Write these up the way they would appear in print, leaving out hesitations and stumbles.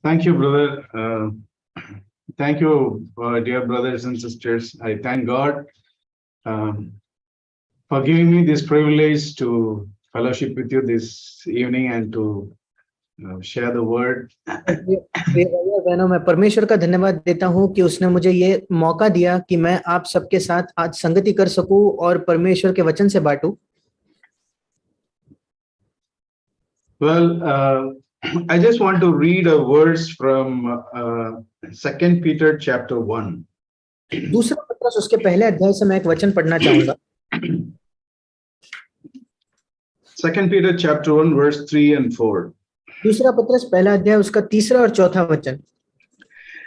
Thank you, brother. Thank you, dear brothers and sisters. I thank God um, for giving me this privilege to fellowship with you this evening and to share the word. प्रिय प्रिय भाइयों और बहनों, मैं परमेश्वर का धन्यवाद देता हूं कि उसने मुझे ये मौका दिया कि मैं आप सबके साथ आज संगति कर सकूं और परमेश्वर के वचन से बांटूं। Well, I just want to read a verse from 2 Peter chapter 1. दूसरा पत्रस उसके पहले अध्याय से मैं एक वचन पढ़ना चाहूंगा। 2 Peter chapter 1 verse 3 and 4. दूसरा पत्रस पहला अध्याय उसका तीसरा और चौथा वचन।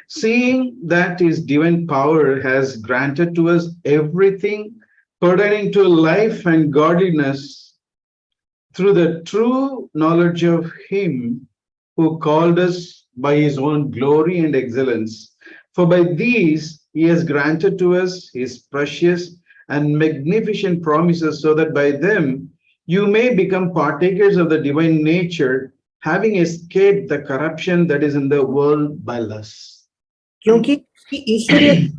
Seeing that his divine power has granted to us everything pertaining to life and godliness through the true knowledge of him who called us by his own glory and excellence. For by these he has granted to us his precious and magnificent promises, so that by them you may become partakers of the divine nature, having escaped the corruption that is in the world by lust. क्योंकि ईश्वरीय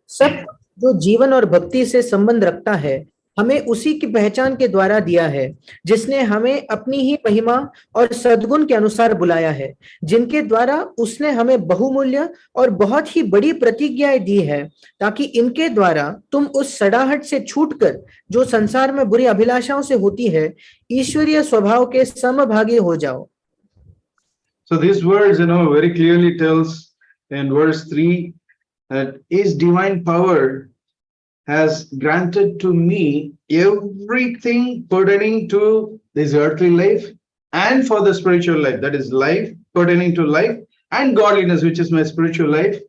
सब जो जीवन और भक्ति से संबंध रखता है हमें उसी की पहचान के द्वारा दिया है, जिसने हमें अपनी ही महिमा और सद्गुण के अनुसार बुलाया है, जिनके द्वारा उसने हमें बहुमूल्य और बहुत ही बड़ी प्रतिज्ञाएं दी है, ताकि इनके द्वारा तुम उस सड़ाहट से छूटकर जो संसार में बुरी अभिलाषाओं से होती है, ईश्वरीय स्वभाव के समभागी हो जाओ। So this verse, very clearly tells in verse 3 that his divine power has granted to me everything pertaining to this earthly life and for the spiritual life. That is life pertaining to life and godliness, which is my spiritual life.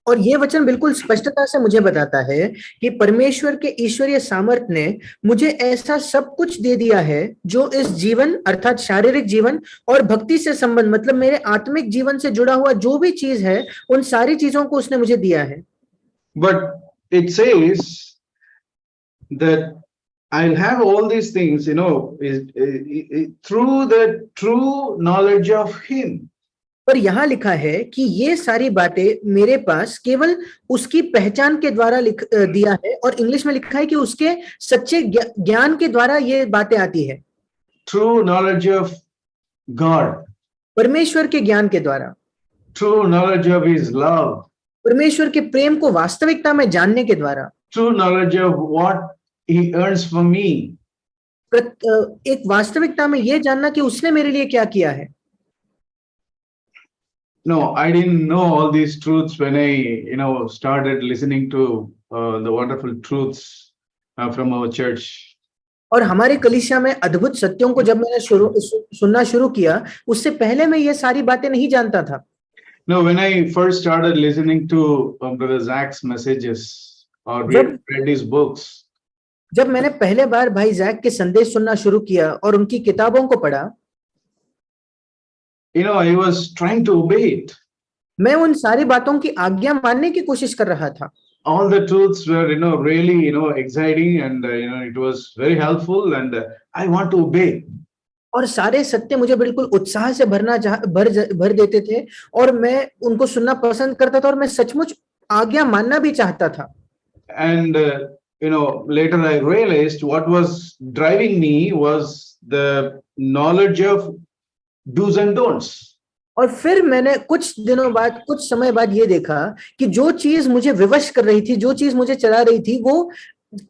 और ये वचन बिल्कुल स्पष्टता से मुझे बताता है कि परमेश्वर के ईश्वरीय सामर्थ्य ने मुझे ऐसा सब कुछ दे दिया है जो इस जीवन अर्थात शारीरिक जीवन और भक्ति से संबंध मतलब मेरे आत्मिक जीवन से जुड़ा हुआ जो भी चीज है उन सारी चीजों को उसने मुझे दिया है। But it says that I'll have all these things, through the true knowledge of him. पर यहाँ लिखा है कि ये सारी बातें मेरे पास केवल उसकी पहचान के द्वारा दिया है, और इंग्लिश में लिखा है कि उसके सच्चे ज्ञान के द्वारा ये बातें आती है। True knowledge of God. परमेश्वर के ज्ञान के द्वारा। True knowledge of his love. परमेश्वर के प्रेम को वास्तविकता में जानने के द्वारा। True knowledge of what he earns for me. एक वास्तविकता में ये जानना कि उसने मेरे लिए क्या किया है। No, I didn't know all these truths when I, started listening to the wonderful truths from our church. और हमारे कलीसिया में अद्भुत सत्यों को जब मैंने सुनना शुरू किया, उससे पहले मैं ये सारी बातें नहीं जानता था। No, when I first started listening to Brother Zach's messages or read his books, जब मैंने पहले बार भाई जैक के संदेश सुनना शुरू किया और उनकी किताबों को पढ़ा, I was trying to obey it. मैं उन सारी बातों की आज्ञा मानने की कोशिश कर रहा था। All the truths were, really, exciting, and it was very helpful, and I want to obey. और सारे सत्य मुझे बिल्कुल उत्साह से भर देते थे और मैं उनको सुनना पसंद करता था और मैं सचमुच आज्ञा मानना भी चाहता था। And later I realized what was driving me was the knowledge of do's and don'ts. और फिर मैंने कुछ समय बाद ये देखा कि जो चीज मुझे विवश कर रही थी, जो चीज मुझे चला रही थी, वो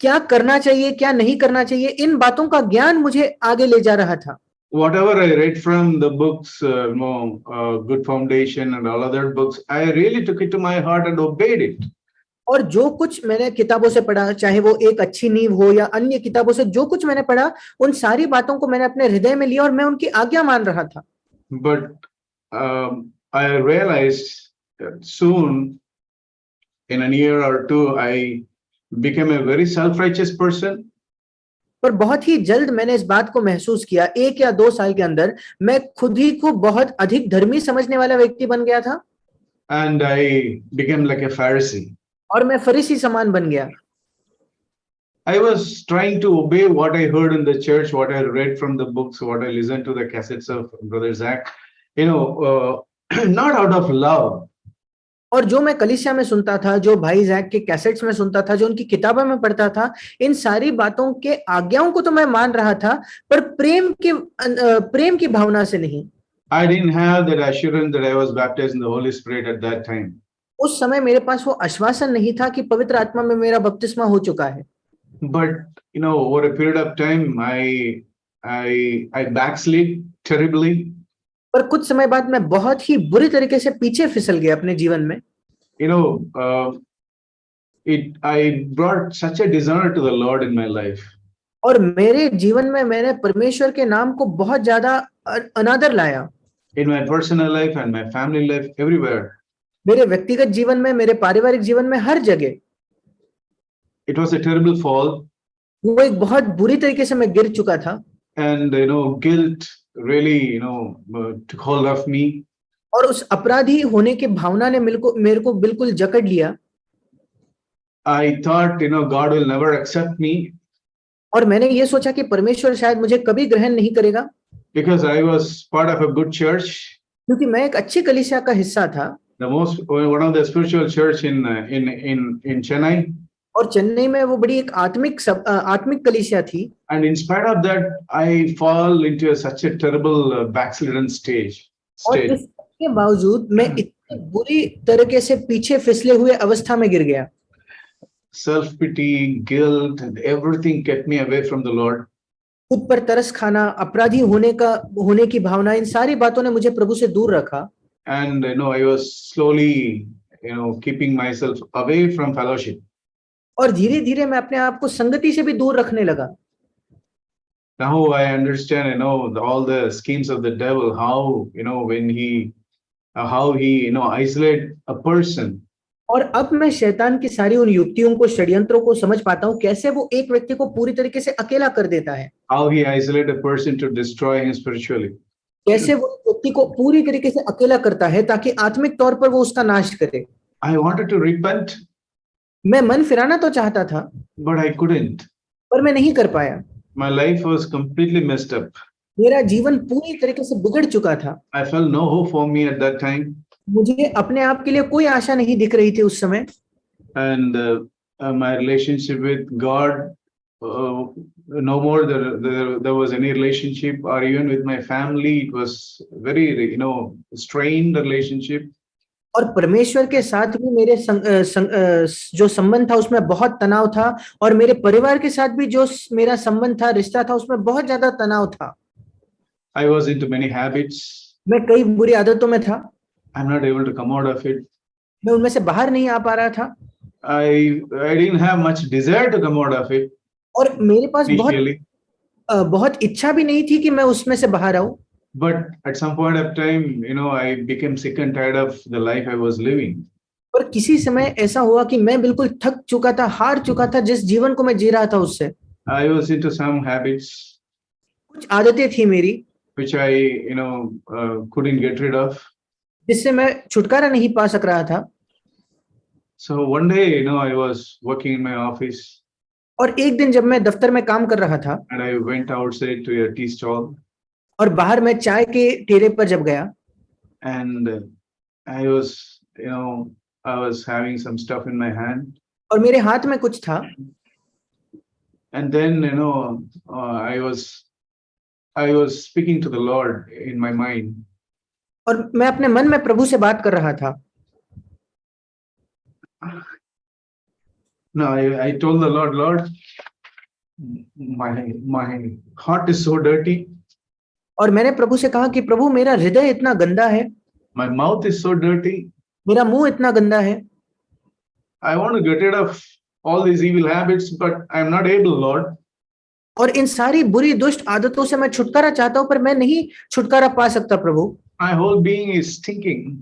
क्या करना चाहिए क्या नहीं करना चाहिए, इन बातों का ज्ञान मुझे आगे ले जा रहा था। Whatever I read from the books, Good Foundation and all other books, I really took it to my heart and obeyed it. और जो कुछ मैंने किताबों से पढ़ा, चाहे वो एक अच्छी नींव हो या अन्य किताबों से जो कुछ मैंने पढ़ा, उन सारी बातों को मैंने अपने हृदय में लिया और मैं उनकी आज्ञा मान रहा था। But I realized that soon, in a year or two, I became a very self-righteous person. पर बहुत ही जल्द मैंने इस बात को महसूस किया, 1 या 2 साल के अंदर मैं खुद ही को बहुत अधिक धर्मी समझने वाला व्यक्ति बन गया था। And I became like a Pharisee. और मैं फरीसी समान बन गया। I was trying to obey what I heard in the church, what I read from the books, what I listened to the cassettes of Brother Zach, Not out of love, और जो मैं कलीसिया में सुनता था, जो भाई जैक के कैसेट्स में सुनता था, जो उनकी किताबों में पढ़ता था, इन सारी बातों के आज्ञाओं को तो मैं मान रहा था, पर प्रेम की भावना से नहीं। I didn't have that assurance that I was baptized in the Holy Spirit at that time. उस समय मेरे पास वो आश्वासन नहीं था कि पवित्र आत्मा में मेरा बपतिस्मा हो चुका है। But over a period of time, I backslid terribly. पर कुछ समय बाद मैं बहुत ही बुरी तरीके से पीछे फिसल गया अपने जीवन में। I brought such a dishonor to the Lord in my life. और मेरे जीवन में मैंने परमेश्वर के नाम को बहुत ज्यादा अनादर लाया। In my personal life and my family life, everywhere. मेरे व्यक्तिगत जीवन में, मेरे पारिवारिक जीवन में, हर जगह। It was a terrible fall. वो एक बहुत बुरी तरीके से मैं गिर चुका था। And guilt really took hold of me. और उस अपराधी होने की भावना ने मेरे को बिल्कुल जकड़ लिया। I thought God will never accept me. और मैंने ये सोचा कि परमेश्वर शायद मुझे कभी ग्रहण नहीं करेगा। Because I was part of a good church. क्योंकि मैं एक अच्छी कलीसिया का हिस्सा था। One of the spiritual church in Chennai. और चेन्नई में वो बड़ी एक आत्मिक कलीसिया थी। And in spite of that, I fall into such a terrible backslidden stage. और इसके बावजूद मैं इतनी बुरी तरीके से पीछे फिसले हुए अवस्था में गिर गया। Self pity, guilt, and everything kept me away from the Lord. खुद पर तरस खाना, अपराधी होने की भावना, इन सारी बातों ने मुझे प्रभु से दूर रखा। And I was slowly keeping myself away from fellowship. और धीरे-धीरे मैं अपने आप को संगति से भी दूर रखने लगा। Now I understand, all the schemes of the devil, how when he isolate a person. और अब मैं शैतान की सारी उन युक्तियों को, षड्यंत्रों को समझ पाता हूँ, कैसे वो एक व्यक्ति को पूरी तरीके से अकेला कर देता है। How he isolate a person to destroy him spiritually. कैसे वो व्यक्ति को पूरी तरीके से अकेला करता है ताकि आत्मिक तौर पर वो उसका नाश करे। I wanted to repent. मैं मन फिराना तो चाहता था, but I couldn't. पर मैं नहीं कर पाया। My life was completely messed up. मेरा जीवन पूरी तरीके से बिगड़ चुका था। I felt no hope for me at that time. मुझे अपने आप के लिए कोई आशा नहीं दिख रही थी उस समय। And my relationship with God, no more there was any relationship, or even with my family, it was very strained relationship. और परमेश्वर के साथ भी मेरे जो संबंध था उसमें बहुत तनाव था, और मेरे परिवार के साथ भी जो मेरा संबंध था, रिश्ता था, उसमें बहुत ज्यादा तनाव था। I was into many habits. मैं कई बुरी आदतों में था। I'm not able to come out of it. मैं उनमें से बाहर नहीं आ पा रहा था। I didn't have much desire to come out of it. और मेरे पास बहुत इच्छा भी नहीं थी कि मैं उसमें से बाहर आऊं। But at some point of time, I became sick and tired of the life I was living. पर किसी समय ऐसा हुआ कि मैं बिल्कुल थक चुका था, हार चुका था जिस जीवन को मैं जी रहा था उससे। I was into some habits. कुछ आदतें थी मेरी, which I couldn't get rid of. जिससे मैं छुटकारा नहीं पा सक रहा था। So one day, I was working in my office. और एक दिन जब मैं दफ्तर में काम कर रहा था, and I went outside to a tea stall. और बाहर मैं चाय के ठेले पर जब गया, and I was having some stuff in my hand. और मेरे हाथ में कुछ था। And then I was speaking to the Lord in my mind. और मैं अपने मन में प्रभु से बात कर रहा था। No, I told the Lord, my heart is so dirty. और मैंने प्रभु से कहा कि प्रभु, मेरा हृदय इतना गंदा है। My mouth is so dirty. मेरा मुंह इतना गंदा है। I want to get rid of all these evil habits, but I am not able, Lord. और इन सारी बुरी दुष्ट आदतों से मैं छुटकारा चाहता हूं, पर मैं नहीं छुटकारा पा सकता प्रभु। My whole being is stinking.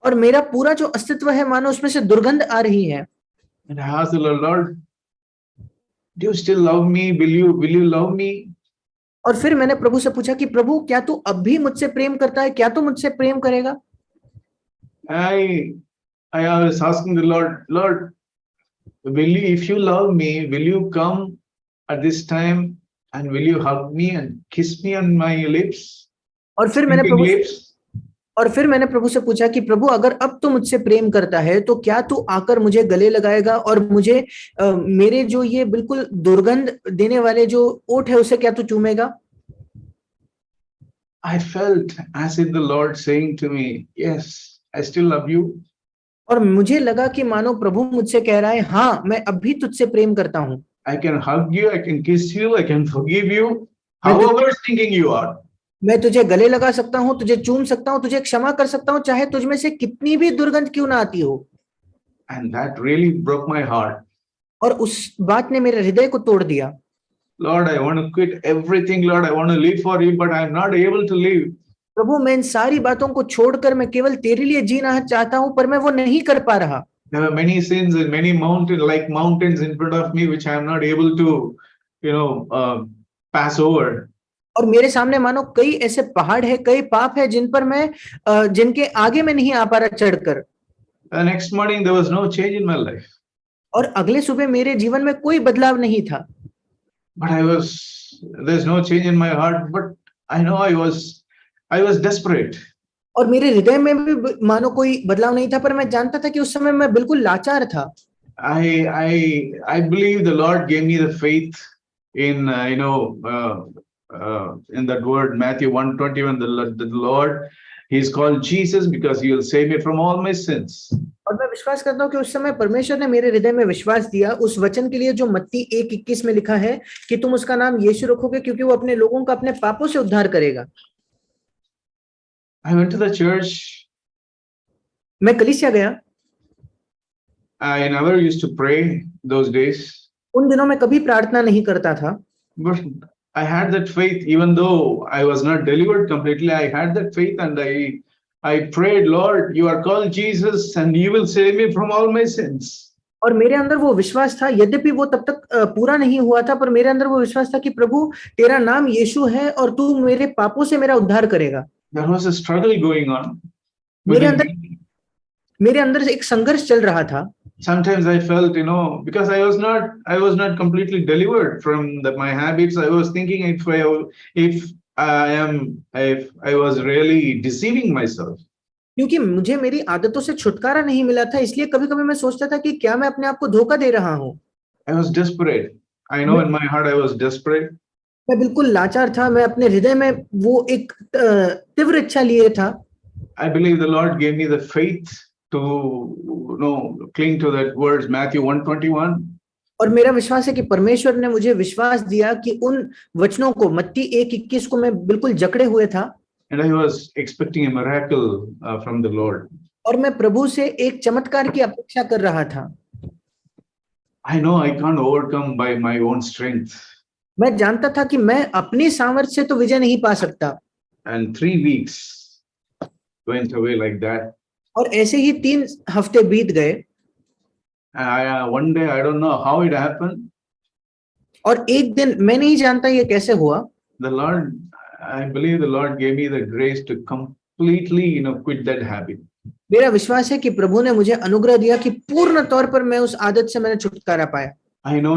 और मेरा पूरा जो अस्तित्व है, मानो उसमें से दुर्गंध आ रही है। And I asked the Lord, do you still love me? Will you love me? और फिर मैंने प्रभु से पूछा कि प्रभु, क्या तू अब भी मुझसे प्रेम करता है? क्या तू मुझसे प्रेम करेगा? I was asking the Lord, if you love me, will you come at this time and will you hug me and kiss me on my lips? और फिर मैंने प्रभु और फिर मैंने प्रभु से पूछा कि प्रभु अगर अब तू मुझसे प्रेम करता है तो क्या तू आकर मुझे गले लगाएगा और मुझे मेरे जो ये बिल्कुल दुर्गंध देने वाले जो ओठ है उसे क्या तू चूमेगा? I felt as if the Lord saying to me, yes, I still love you. और मुझे लगा कि मानो प्रभु मुझसे कह रहा है, हाँ मैं अब भी तुझसे प्रेम करता हूँ। I can hug you, I can kiss you, I can forgive you, मैं तुझ however stinking you are. मैं तुझे गले लगा सकता हूँ, तुझे चूम सकता हूँ, तुझे क्षमा कर सकता हूँ, चाहे तुझ में से कितनी भी दुर्गंध क्यों ना आती हो। And that really broke my heart. और उस बात ने मेरे हृदय को तोड़ दिया। Lord, I want to quit everything, Lord, I want to live for you, but I'm not able to live. प्रभु मैं इन सारी बातों को छोड़कर मैं केवल तेरे लिए जीना चाहता हूँ, पर मैं वो नहीं कर पा रहा। There are many sins and many mountains in front of me, which I am not able to, pass over. और मेरे सामने मानो कई ऐसे पहाड़ है, कई पाप है जिन पर मैं जिनके आगे मैं नहीं आ पा रहा चढ़कर। The next morning, there was no change in my life. और अगले सुबह मेरे जीवन में कोई बदलाव नहीं था। But there's no change in my heart, but I know I was desperate. और मेरे हृदय में भी मानो कोई बदलाव नहीं था, पर मैं जानता था कि उस समय मैं बिल्कुल लाचार था। I believe the Lord gave me the faith in in that word Matthew 1:21. The Lord, He's called Jesus because He will save me from all my sins. और मैं विश्वास करता हूँ कि उस समय परमेश्वर ने मेरे हृदय में विश्वास दिया उस वचन के लिए जो मत्ती 1:21 में लिखा है कि तुम उसका नाम यीशु रखोगे क्योंकि वो अपने लोगों का अपने पापों से उद्धार करेगा। I went to the church. मैं कलीसिया गया। I never used to pray those days. उन दिनों में कभी प्रार्थना नहीं करता था। But I had that faith, even though I was not delivered completely. I had that faith, and I prayed, Lord, you are called Jesus, and you will save me from all my sins. और मेरे अंदर वो विश्वास था, यद्यपि वो तब तक पूरा नहीं हुआ था, पर मेरे अंदर वो विश्वास था कि प्रभु तेरा नाम यीशु है और तू मेरे पापों से मेरा उद्धार करेगा। There was a struggle going on मेरे within अंदर me. मेरे अंदर से एक संघर्ष चल रहा था। Sometimes I felt, because I was not completely delivered from my habits. I was thinking if I was really deceiving myself. क्योंकि मुझे मेरी आदतों से छुटकारा नहीं मिला था, इसलिए कभी-कभी मैं सोचता था कि क्या मैं अपने आप को धोखा दे रहा हूँ। I was desperate. I know in my heart I was desperate. मैं बिल्कुल लाचार था, मैं अपने हृदय में वो एक तीव्र इच्छा लिए था। I believe the Lord gave me the faith to cling to that words Matthew 1:21. और मेरा विश्वास है कि परमेश्वर ने मुझे विश्वास दिया कि उन वचनों को मत्ती 1:21 को मैं बिल्कुल जकड़े हुए था। And I was expecting a miracle from the Lord. और मैं प्रभु से एक चमत्कार की अपेक्षा कर रहा था। I know I can't overcome by my own strength. मैं जानता था कि मैं अपनी सामर्थ्य से तो विजय नहीं पा सकता। And 3 weeks went away like that. और ऐसे ही 3 हफ्ते बीत गए। One day, I don't know how it happened. और एक दिन मैं नहीं जानता ये कैसे हुआ। I believe the Lord gave me the grace to completely, quit that habit. मेरा विश्वास है कि प्रभु ने मुझे अनुग्रह दिया कि पूर्ण तौर पर मैं उस आदत से मैंने छुटकारा पाया। I know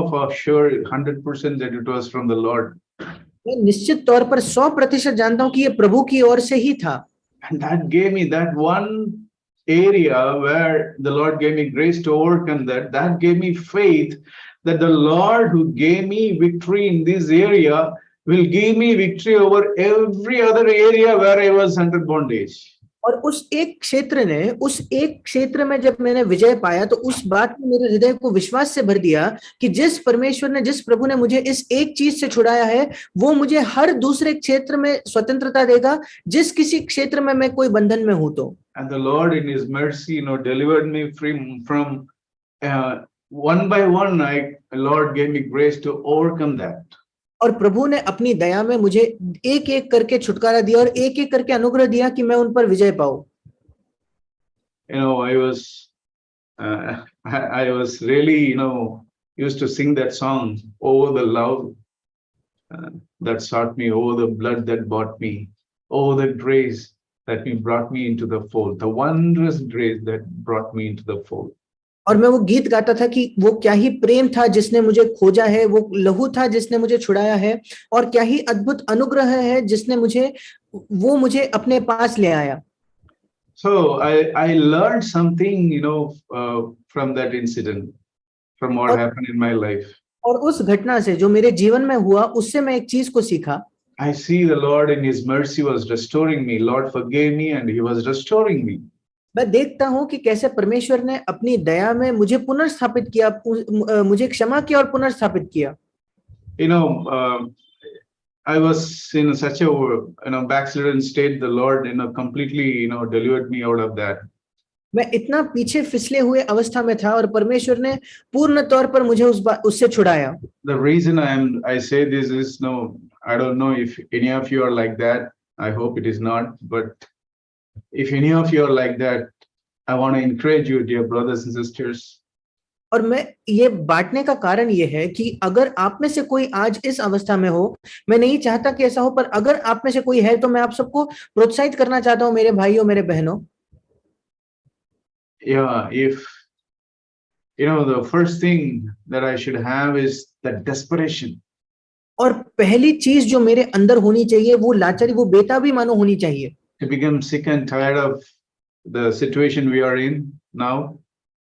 for sure 100% that it was from the Lord. मैं निश्चित तौर पर 100% जानता हूँ कि ये प्रभु की ओर से ही था। And that gave me that one area where the Lord gave me grace to overcome that. That gave me faith that the Lord who gave me victory in this area will give me victory over every other area where I was under bondage. और उस एक क्षेत्र में जब मैंने विजय पाया तो उस बात ने मेरे हृदय को विश्वास से भर दिया कि जिस प्रभु ने मुझे इस एक चीज से छुड़ाया है वो मुझे हर दूसरे क्षेत्र में स्वतंत्रता देगा जिस किसी क्षेत्र में मैं कोई बंधन में हूं तो। And the Lord in His mercy, delivered me from one by one. Lord gave me grace to overcome that. और प्रभु ने अपनी दया में मुझे एक एक करके छुटकारा दिया और एक एक करके अनुग्रह दिया कि मैं उन पर विजय पाऊं। I was really, used to sing that song, "Oh, the love that sought me, oh, the blood that bought me, oh, the grace that brought me into the fold, the wondrous grace that brought me into the fold." और मैं वो गीत गाता था कि वो क्या ही प्रेम था जिसने मुझे खोजा है, वो लहू था जिसने मुझे छुड़ाया है, और क्या ही अद्भुत अनुग्रह है जिसने मुझे अपने पास ले आया। So I learned something, from that incident, from what और happened in my life. और उस घटना से जो मेरे जीवन में हुआ, उससे मैं एक चीज को सीखा। I see the Lord in His mercy was restoring me. Lord forgave me and He was restoring me. मैं देखता हूं कि कैसे परमेश्वर ने अपनी दया में मुझे पुनर्स्थापित किया, मुझे क्षमा किया और पुनर्स्थापित किया। You know, I was in such a backslidden state. The Lord, completely, delivered me out of that. मैं इतना पीछे फिसले हुए अवस्था में था और परमेश्वर ने पूर्ण तौर पर मुझे उससे छुड़ाया। The reason I say this is, I don't know if any of you are like that. I hope it is not. But if any of you are like that, I want to encourage you, dear brothers and sisters. और मैं ये बांटने का कारण ये है कि अगर आप में से कोई आज इस अवस्था में हो, मैं नहीं चाहता कि ऐसा हो, पर अगर आप में से कोई है तो मैं आप सबको प्रोत्साहित करना चाहता हूं, मेरे भाइयों, मेरे बहनों। Yeah, if the first thing that I should have is that desperation. और पहली चीज जो मेरे अंदर होनी चाहिए वो लाचारी, वो बेताबी मानो होनी चाहिए। To become sick and tired of the situation we are in now.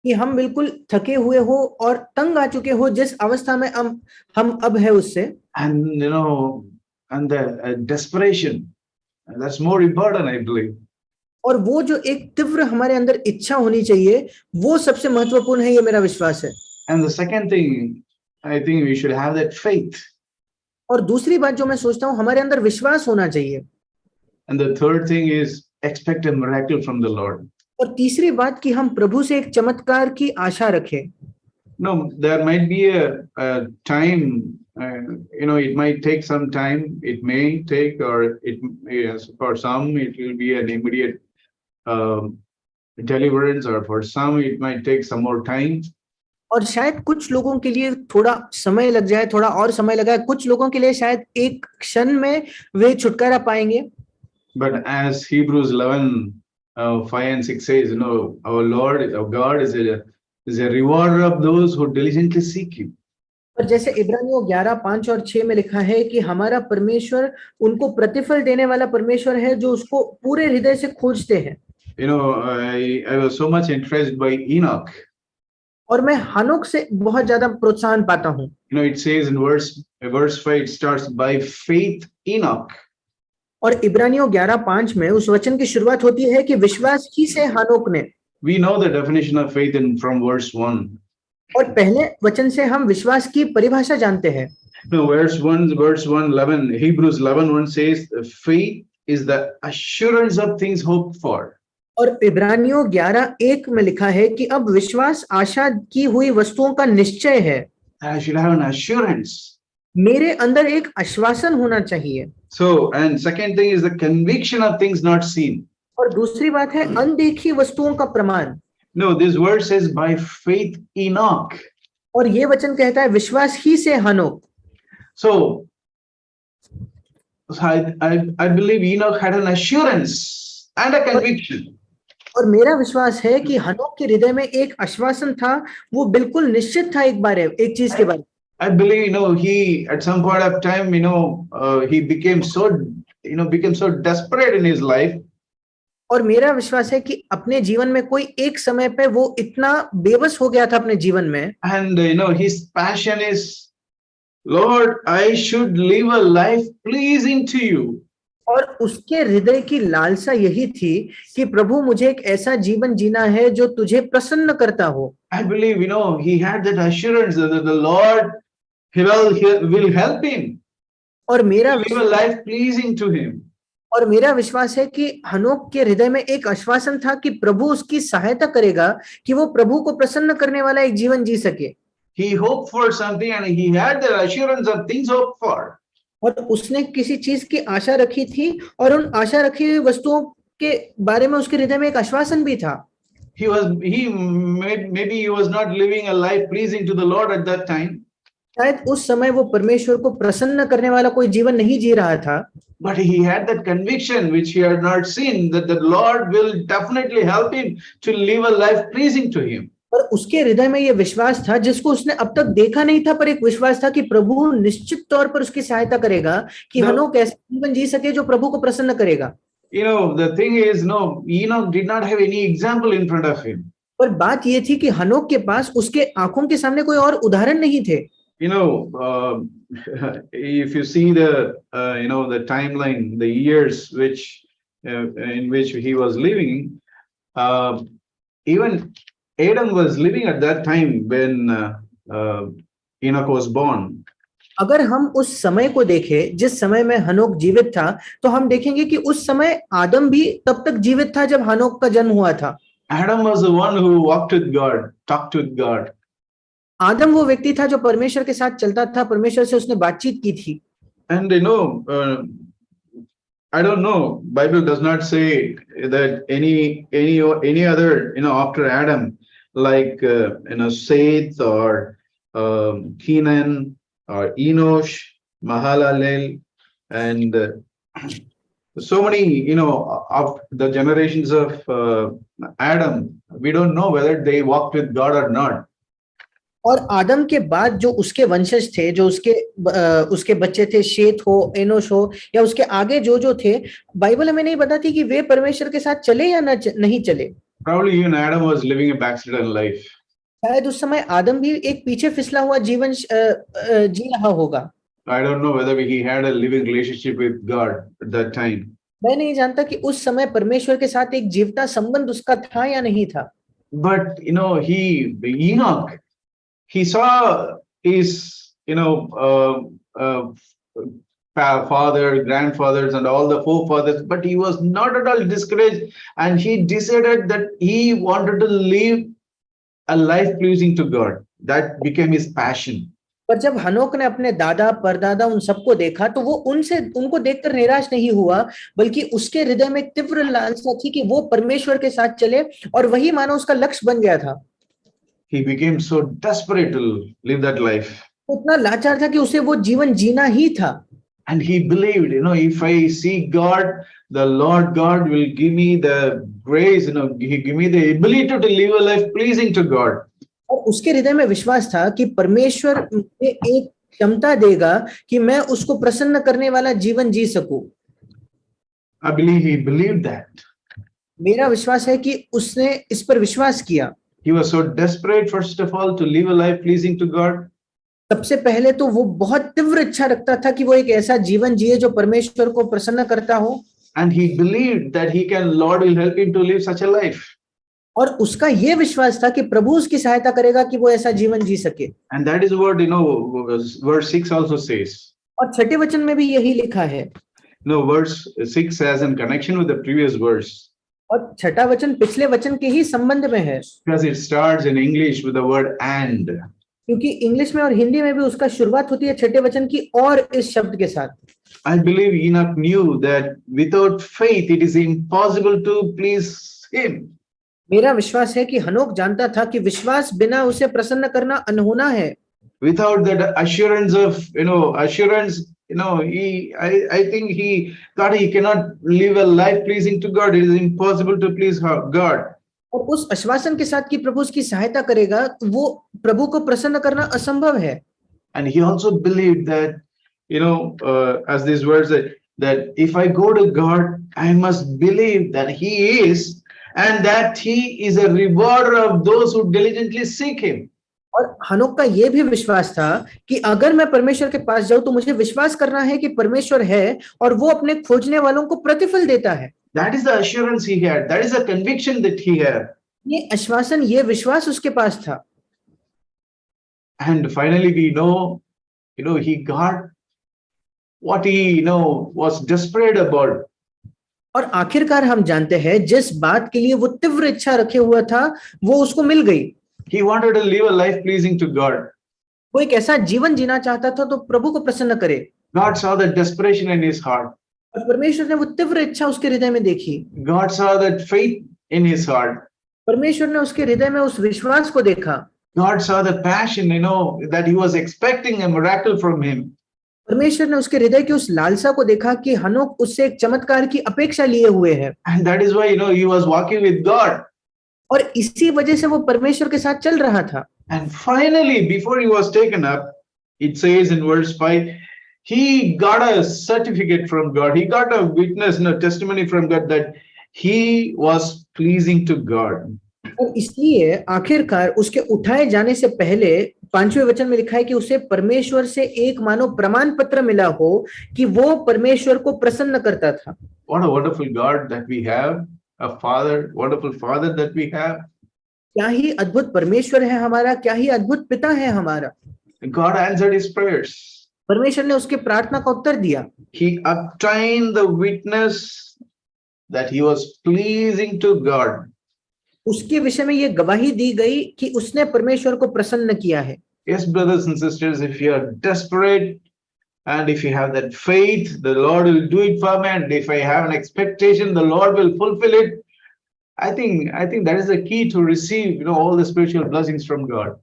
कि हम बिल्कुल थके हुए हो और तंग आ चुके हो जिस अवस्था में हम अब है उससे। And and the desperation, that's more important, I believe. और वो जो एक तीव्र हमारे अंदर इच्छा होनी चाहिए, वो सबसे महत्वपूर्ण है, ये मेरा विश्वास है। And the second thing, I think we should have that faith. और दूसरी बात जो मैं सोचता हूँ, हमारे अंदर विश्वास होना चाहिए। And the third thing is expect a miracle from the Lord. और तीसरी बात कि हम प्रभु से एक चमत्कार की आशा रखें। No, there might be a time, it might take some time. It may take, or yes, for some it will be an immediate deliverance, or for some it might take some more time. और शायद कुछ लोगों के लिए थोड़ा समय लग जाए, थोड़ा और समय लगा, कुछ लोगों के लिए शायद एक क्षण में वे छुटकारा पाएंगे। But as Hebrews 11:5 and 6 says, our Lord, our God is a rewarder of those who diligently seek Him. और जैसे इब्रानियों 11:5 और 6 में लिखा है कि हमारा परमेश्वर उनको प्रतिफल देने वाला परमेश्वर है जो उसको पूरे हृदय से खोजते हैं। I was so much impressed by Enoch. और मैं हनोक से बहुत ज्यादा प्रोत्साहन पाता हूँ। It says in verse 5, it starts by faith Enoch. और इब्रानियों 11:5 में उस वचन की शुरुआत होती है कि विश्वास ही से हनोक ने। We know the definition of faith from verse 1. और पहले वचन से हम विश्वास की परिभाषा जानते हैं। No, verse 1:11, Hebrews 11:1 says, faith is the assurance of things hoped for. और इब्रानियों 11:1 में लिखा है कि अब विश्वास आशा की हुई वस्तुओं का निश्चय है। I should have an assurance. मेरे अंदर एक आश्वासन होना चाहिए। So, and second thing is the conviction of things not seen. और दूसरी बात है अनदेखी वस्तुओं का प्रमाण। No, this word says by faith Enoch. और ये वचन कहता है विश्वास ही से हनोक। So I believe Enoch had an assurance and a conviction. और मेरा विश्वास है कि हनोक के हृदय में एक आश्वासन था, वो बिल्कुल निश्चित था एक चीज के बारे में। I believe, he at some point of time, he became so desperate in his life. और मेरा विश्वास है कि अपने जीवन में कोई एक समय पे वो इतना बेबस हो गया था अपने जीवन में। And his passion is, Lord, I should live a life pleasing to you. और उसके हृदय की लालसा यही थी कि प्रभु मुझे एक ऐसा जीवन जीना है जो तुझे प्रसन्न करता हो। I believe, he had that assurance that the Lord will help him. और मेरा live a life pleasing to him. और मेरा विश्वास है कि हनोक के हृदय में एक आश्वासन था कि प्रभु उसकी सहायता करेगा कि वो प्रभु को प्रसन्न करने वाला एक जीवन जी सके। He hoped for something and he had the assurance of things hoped for. और उसने किसी चीज की आशा रखी थी और उन आशा रखी हुई वस्तुओं के बारे में उसके हृदय में एक आश्वासन भी था। Maybe he was not living a life pleasing to the Lord at that time. शायद उस समय वो परमेश्वर को प्रसन्न करने वाला कोई जीवन नहीं जी रहा था। But he had that conviction which he had not seen, that the Lord will definitely help him to live a life pleasing to him. पर उसके हृदय में ये विश्वास था जिसको उसने अब तक देखा नहीं था, पर एक विश्वास था कि प्रभु निश्चित तौर पर उसकी सहायता करेगा कि The, हनोक ऐसा जीवन जी सके जो प्रभु को प्रसन्न करेगा। the thing is, no, Enoch did not have any example in front of him. पर बात ये थी कि हनोक के पास उसके आंखों के सामने कोई और उदाहरण नहीं थे। If you see the timeline, the years in which he was living, even Adam was living at that time when Enoch was born. अगर हम उस समय को देखें जिस समय में हनोक जीवित था, तो हम देखेंगे कि उस समय आदम भी तब तक जीवित था जब हनोक का जन्म हुआ था। Adam was the one who walked with God, talked with God. आदम वो व्यक्ति था जो परमेश्वर के साथ चलता था, परमेश्वर से उसने बातचीत की थी। And I don't know, Bible does not say that any other, after Adam, like Seth or Kenan or Enosh, Mahalalel, and so many, of the generations of Adam, we don't know whether they walked with God or not. और आदम के बाद जो उसके वंशज थे, जो उसके बच्चे थे, शेत हो, एनोश हो, या उसके आगे जो थे, बाइबल हमें नहीं बताती कि वे परमेश्वर के साथ चले या नहीं चले। Probably even Adam was living a backslidden life. शायद उस समय आदम भी एक पीछे फिसला हुआ जीवन जी रहा होगा। I don't know whether he had a living relationship with God at that time. मैं नहीं जानता कि उस समय परमेश्वर के साथ एक जीवता संबंध उसका था या नहीं था। But Enoch, he saw his father, grandfathers, and all the forefathers, but he was not at all discouraged, and he decided that he wanted to live a life pleasing to God. That became his passion. पर जब हनोक ने अपने दादा परदादा उन सबको देखा, तो वो उनको देखकर निराश नहीं हुआ, बल्कि उसके हृदय में एक तीव्र लालसा थी कि वो परमेश्वर के साथ चले, और वही मानो उसका लक्ष्य बन गया था। He became so desperate to live that life. उतना लाचार था कि उसे वो जीवन जीना ही था। And he believed, if I see God, the Lord God will give me the grace, he give me the ability to live a life pleasing to God. और उसके हृदय में विश्वास था कि परमेश्वर मुझे एक क्षमता देगा कि मैं उसको प्रसन्न करने वाला जीवन जी सकूं। I believe he believed that. मेरा विश्वास है कि उसने इस पर विश्वास किया। He was so desperate, first of all, to live a life pleasing to God. सबसे पहले तो वो बहुत तीव्र इच्छा रखता था कि वो एक ऐसा जीवन जिए जो परमेश्वर को प्रसन्न करता हो। And he believed that Lord will help him to live such a life. और उसका ये विश्वास था कि प्रभु उसकी सहायता करेगा कि वो ऐसा जीवन जी सके। And that is what verse 6 also says. और छठे वचन में भी यही लिखा है। Verse 6 has in connection with the previous verse. और छठा वचन पिछले वचन के ही संबंध में है। Because it starts in English with the word and. क्योंकि इंग्लिश में और हिंदी में भी उसका शुरुआत होती है छठे वचन की और इस शब्द के साथ। I believe Enoch knew that without faith it is impossible to please him. मेरा विश्वास है कि हनोक जानता था कि विश्वास बिना उसे प्रसन्न करना अनहोना है। Without that assurance of assurance, I think he thought he cannot live a life pleasing to God. It is impossible to please God. और उस आश्वासन के साथ कि प्रभु उसकी सहायता करेगा, वो प्रभु को प्रसन्न करना असंभव है। And he also believed that, as these words that if I go to God, I must believe that He is, and that He is a rewarder of those who diligently seek Him. और हनोक का ये भी विश्वास था कि अगर मैं परमेश्वर के पास जाऊं तो मुझे विश्वास करना है कि परमेश्वर है और वो अपने खोजने वालों को प्रतिफल देता है। That is the assurance he had. That is the conviction that he had. ये आश्वासन, ये विश्वास उसके पास था। And finally we know, he got what he, was desperate about. और आखिरकार हम जानते हैं जिस बात के लिए वो तीव्र इच्छा रखे हुआ था, वो उसको मिल गई। He wanted to live a life pleasing to God. वो एक ऐसा जीवन जीना चाहता था तो प्रभु को प्रसन्न करे। God saw the desperation in his heart. और परमेश्वर ने वो तीव्र इच्छा उसके हृदय में देखी। God saw that faith in his heart. परमेश्वर ने उसके हृदय में उस विश्वास को देखा। God saw the passion, that he was expecting a miracle from him. परमेश्वर ने उसके हृदय की उस लालसा को देखा कि हनोक उससे एक चमत्कार की अपेक्षा लिए हुए है। And that is why, he was walking with God. और इसी वजह से वो परमेश्वर के साथ चल रहा था। And finally, before he was taken up, it says in verse 5, he got a certificate from God. He got a witness, no testimony from God that he was pleasing to God. और इसलिए आखिरकार उसके उठाए जाने से पहले 5वें वचन में लिखा है कि उसे परमेश्वर से एक मानो प्रमाण पत्र मिला हो कि वो परमेश्वर को प्रसन्न करता था। What a wonderful God that we have, a father, wonderful father that we have. क्या ही अद्भुत परमेश्वर है हमारा, क्या ही अद्भुत पिता है हमारा। God answered his prayers. परमेश्वर ने उसके प्रार्थना का उत्तर दिया। He obtained the witness that he was pleasing to God. उसके विषय में ये गवाही दी गई कि उसने परमेश्वर को प्रसन्न किया है। Yes, brothers and sisters, if you are desperate and if you have that faith, the Lord will do it for me. And if I have an expectation, the Lord will fulfill it. I think that is the key to receive, all the spiritual blessings from God.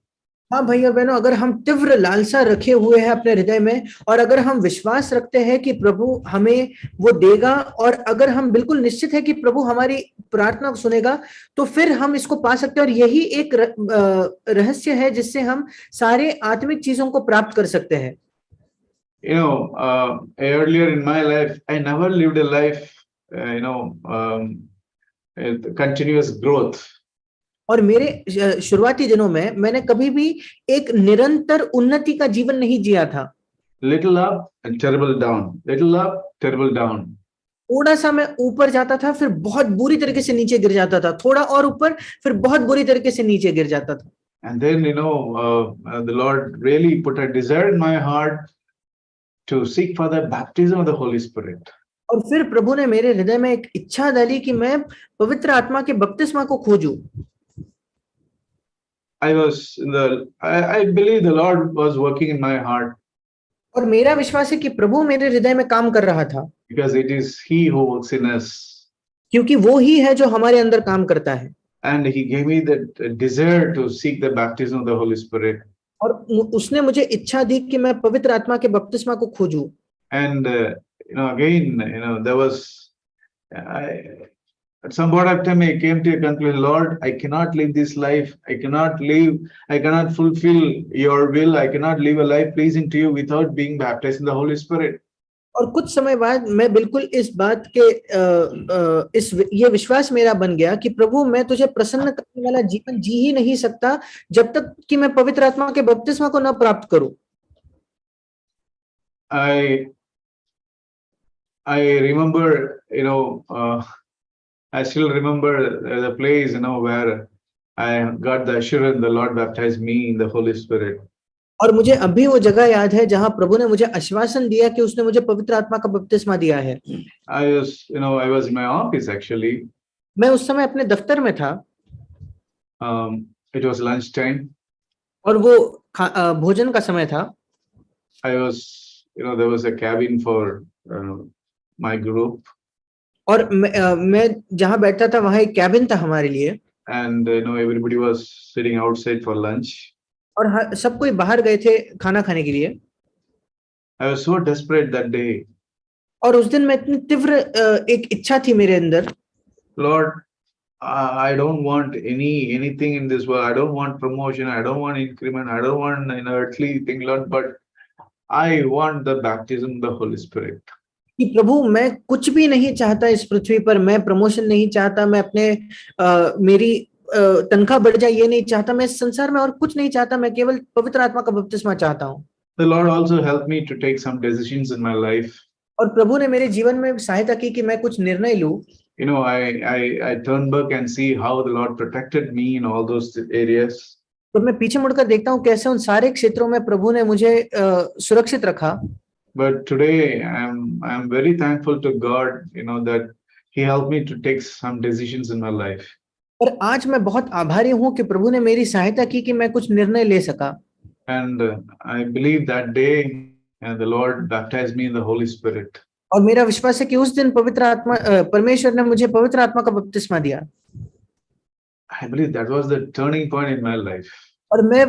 हाँ भाई और बहनों, अगर हम तीव्र लालसा रखे हुए हैं अपने हृदय में और अगर हम विश्वास रखते हैं कि प्रभु हमें वो देगा और अगर हम बिल्कुल निश्चित है कि प्रभु हमारी प्रार्थना को सुनेगा, तो फिर हम इसको पा सकते हैं। और यही एक रहस्य है जिससे हम सारे आत्मिक चीजों को प्राप्त कर सकते हैं। Earlier in my life, I never lived a life, continuous growth. और मेरे शुरुआती दिनों में मैंने कभी भी एक निरंतर उन्नति का जीवन नहीं जिया था। Little up and terrible down, little up, terrible down. थोड़ा सा मैं ऊपर जाता था, फिर बहुत बुरी तरीके से नीचे गिर जाता था, थोड़ा और ऊपर, फिर बहुत बुरी तरीके से नीचे गिर जाता था। And then, the Lord really put a desire in my heart to seek for the baptism of the Holy Spirit. और फिर प्रभु ने मेरे हृदय में एक इच्छा डाली कि मैं पवित्र आत्मा के बपतिस्मा को खोजूं। I believe the Lord was working in my heart. और मेरा विश्वास है कि प्रभु मेरे हृदय में काम कर रहा था। Because it is He who works in us. क्योंकि वो ही है जो हमारे अंदर काम करता है। And He gave me that desire to seek the baptism of the Holy Spirit. और उसने मुझे इच्छा दी कि मैं पवित्र आत्मा के बपतिस्मा को खोजूं। And again, there was at some point of time I came to a conclusion, Lord, I cannot live this life. I cannot fulfill your will. I cannot live a life pleasing to you without being baptized in the Holy Spirit. और कुछ समय बाद मैं बिल्कुल इस बात के ये विश्वास मेरा बन गया कि प्रभु मैं तुझे प्रसन्न करने वाला जीवन जी ही नहीं सकता जब तक कि मैं पवित्र आत्मा के बपतिस्मा को न प्राप्त करूं। I remember, I still remember the place, where I got the assurance the Lord baptized me in the Holy Spirit. और मुझे अभी वो जगह याद है जहां प्रभु ने मुझे आश्वासन दिया कि उसने मुझे पवित्र आत्मा का बपतिस्मा दिया है। I was in my office actually. मैं उस समय अपने दफ्तर में था। It was lunch time. और वो भोजन का समय था। There was a cabin for my group. और मैं जहां बैठा था वहां एक कैबिन था हमारे लिए। And everybody was sitting outside for lunch. और सब कोई बाहर गए थे खाना खाने के लिए। I was so desperate that day. और उस दिन मैं इतनी तीव्र एक इच्छा थी मेरे अंदर। Lord, I don't want anything in this world. I don't want promotion. I don't want increment. I don't want an earthly thing, Lord. But I want the baptism of the Holy Spirit. कि प्रभु मैं कुछ भी नहीं चाहता इस पृथ्वी पर, मैं promotion नहीं चाहता, मैं अपने मेरी तनख्वाह बढ़ जाए ये नहीं चाहता, मैं इस संसार में और कुछ नहीं चाहता, मैं केवल पवित्र आत्मा का बपतिस्मा चाहता हूँ। The Lord also helped me to take some decisions in my life. और प्रभु ने मेरे जीवन में सहायता की कि मैं कुछ निर्णय लूं। I turn back and see how the Lord protected me in all those areas. तो मैं पीछे मुड़कर देखता हूँ कैसे उन सारे क्षेत्रों में प्रभु ने मुझे सुरक्षित रखा। But today I'm very thankful to God, that He helped me to take some decisions in my life. और आज मैं बहुत आभारी हूँ कि प्रभु ने मेरी सहायता की कि मैं कुछ निर्णय ले सका। And I believe that day the Lord baptized me in the Holy Spirit. और मेरा विश्वास है कि उस दिन परमेश्वर ने मुझे पवित्र आत्मा का बपतिस्मा दिया। I believe that was the turning point in my life. और मैं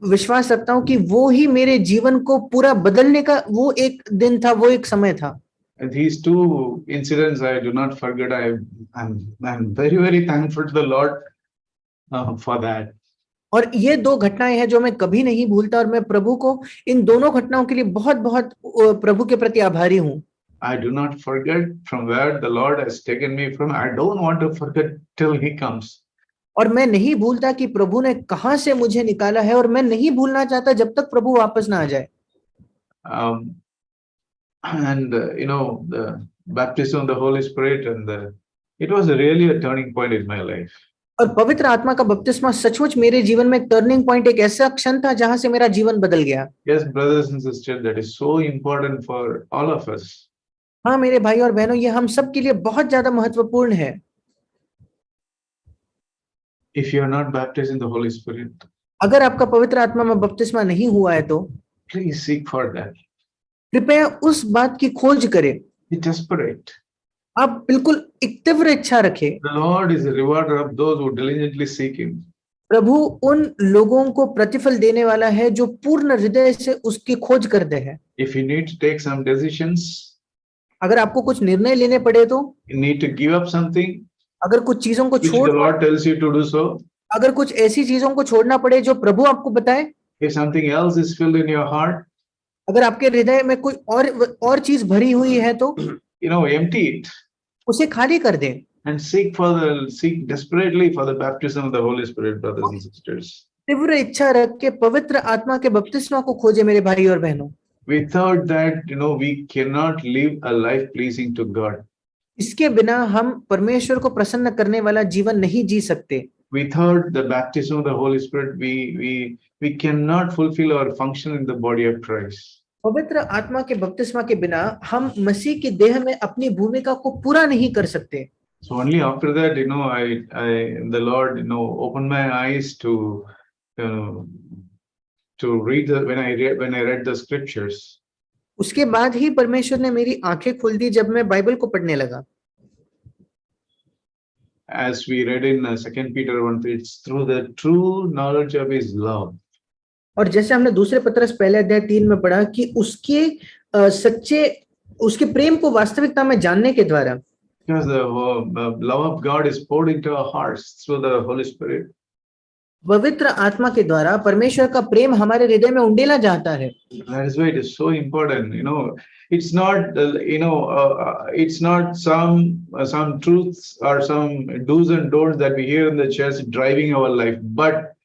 विश्वास रखता हूँ कि वो ही मेरे जीवन को पूरा बदलने का वो एक दिन था, वो एक समय था। And these two incidents I do not forget. I'm very, very thankful to the Lord for that. और ये दो घटनाएं हैं जो मैं कभी नहीं भूलता और मैं प्रभु को इन दोनों घटनाओं के लिए बहुत बहुत प्रभु के प्रति आभारी हूँ। I do not forget from where the Lord has taken me from. I don't want to forget till He comes. और मैं नहीं भूलता कि प्रभु ने कहां से मुझे निकाला है और मैं नहीं भूलना चाहता जब तक प्रभु वापस ना आ जाए। And the baptism of the Holy Spirit, and it was really a turning point in my life. और पवित्र आत्मा का बपतिस्मा सचमुच मेरे जीवन में एक टर्निंग पॉइंट, एक ऐसा क्षण था जहां से मेरा जीवन बदल गया। Yes, brothers and sisters, that is so important for all of us. हाँ मेरे भाई और बहनों, ये हम सब के लिए बहुत ज्यादा महत्वपूर्ण है। If you are not baptized in the Holy Spirit, अगर आपका पवित्र आत्मा में बपतिस्मा नहीं हुआ है तो please seek for that. कृपया उस बात की खोज करें। Be desperate. आप बिल्कुल एक तीव्र इच्छा रखें। The Lord is a rewarder of those who diligently seek Him. प्रभु उन लोगों को प्रतिफल देने वाला है जो पूर्ण हृदय से उसकी खोज करते हैं। If you need to take some decisions, अगर आपको कुछ निर्णय लेने पड़े तो, you need to give up something अगर कुछ चीजों को which छोड़, the Lord tells you to do so. अगर कुछ ऐसी चीजों को छोड़ना पड़े जो प्रभु आपको बताए, If something else is filled in your heart, अगर आपके हृदय में कोई और चीज भरी हुई है तो empty it उसे खाली कर दें and seek desperately for the baptism of the Holy Spirit, brothers and sisters. तीव्र इच्छा रख के पवित्र आत्मा के बपतिस्मा को खोजे मेरे भाई और बहनों। Without that, we cannot live a life pleasing to God. इसके बिना हम परमेश्वर को प्रसन्न करने वाला जीवन नहीं जी सकते। Without the baptism of the Holy Spirit, we cannot fulfill our function in the body of Christ. पवित्र आत्मा के बपतिस्मा के बिना हम मसीह की देह में अपनी भूमिका को पूरा नहीं कर सकते। So only after that, the Lord, opened my eyes to read when I read the scriptures. उसके बाद ही परमेश्वर ने मेरी आंखें खोल दी जब मैं बाइबल को पढ़ने लगा। As we read in 2 Peter 1:3, it's through the true knowledge of His love. और जैसे हमने दूसरे पत्रस पहले अध्याय 3 में पढ़ा कि उसके सच्चे उसके प्रेम को वास्तविकता में जानने के द्वारा, because the love of God is poured into our hearts through the Holy Spirit. पवित्र आत्मा के द्वारा परमेश्वर का प्रेम हमारे हृदय में उंडेला जाता है। That is why it is so important. It's not it's not some truths or some do's and don'ts that we hear in the church driving our life, but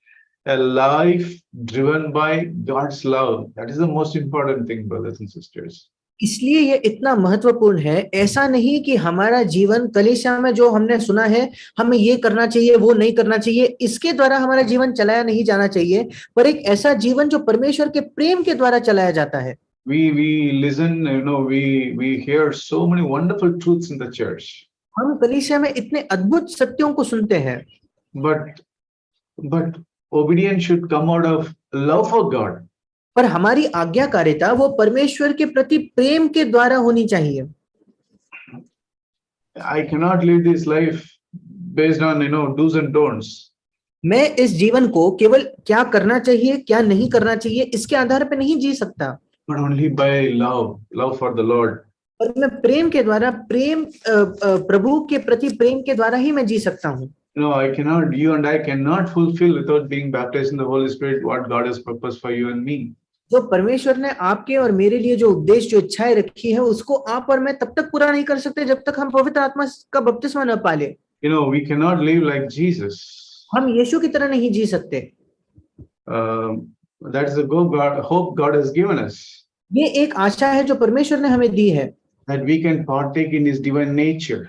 a life driven by God's love. That is the most important thing, brothers and sisters. इसलिए ये इतना महत्वपूर्ण है। ऐसा नहीं कि हमारा जीवन कलीसिया में जो हमने सुना है हमें ये करना चाहिए वो नहीं करना चाहिए, इसके द्वारा हमारा जीवन चलाया नहीं जाना चाहिए, पर एक ऐसा जीवन जो परमेश्वर के प्रेम के द्वारा चलाया जाता है। We listen, we hear so many wonderful truths in the church. हम कलीसिया में इतने अद्भुत सत्यों को सुनते हैं, but obedience should come out of love for God. पर हमारी आज्ञाकारिता वो परमेश्वर के प्रति प्रेम के द्वारा होनी चाहिए। I cannot live this life based on do's and don'ts. मैं इस जीवन को केवल क्या करना चाहिए क्या नहीं करना चाहिए इसके आधार पर नहीं जी सकता, but only by love for the Lord. और मैं प्रेम के द्वारा प्रभु के प्रति प्रेम के द्वारा ही मैं जी सकता हूँ। You and I cannot fulfill without being baptized in the Holy Spirit what God has purposed for you and me. जो परमेश्वर ने आपके और मेरे लिए जो उद्देश्य जो इच्छाएं रखी है उसको आप और मैं तब तक पूरा नहीं कर सकते जब तक हम पवित्र आत्मा का बपतिस्मा न पा ले। We cannot live like Jesus. हम यीशु की तरह नहीं जी सकते। That is the hope God has given us. ये एक आशा है जो परमेश्वर ने हमें दी है, that we can partake in His divine nature.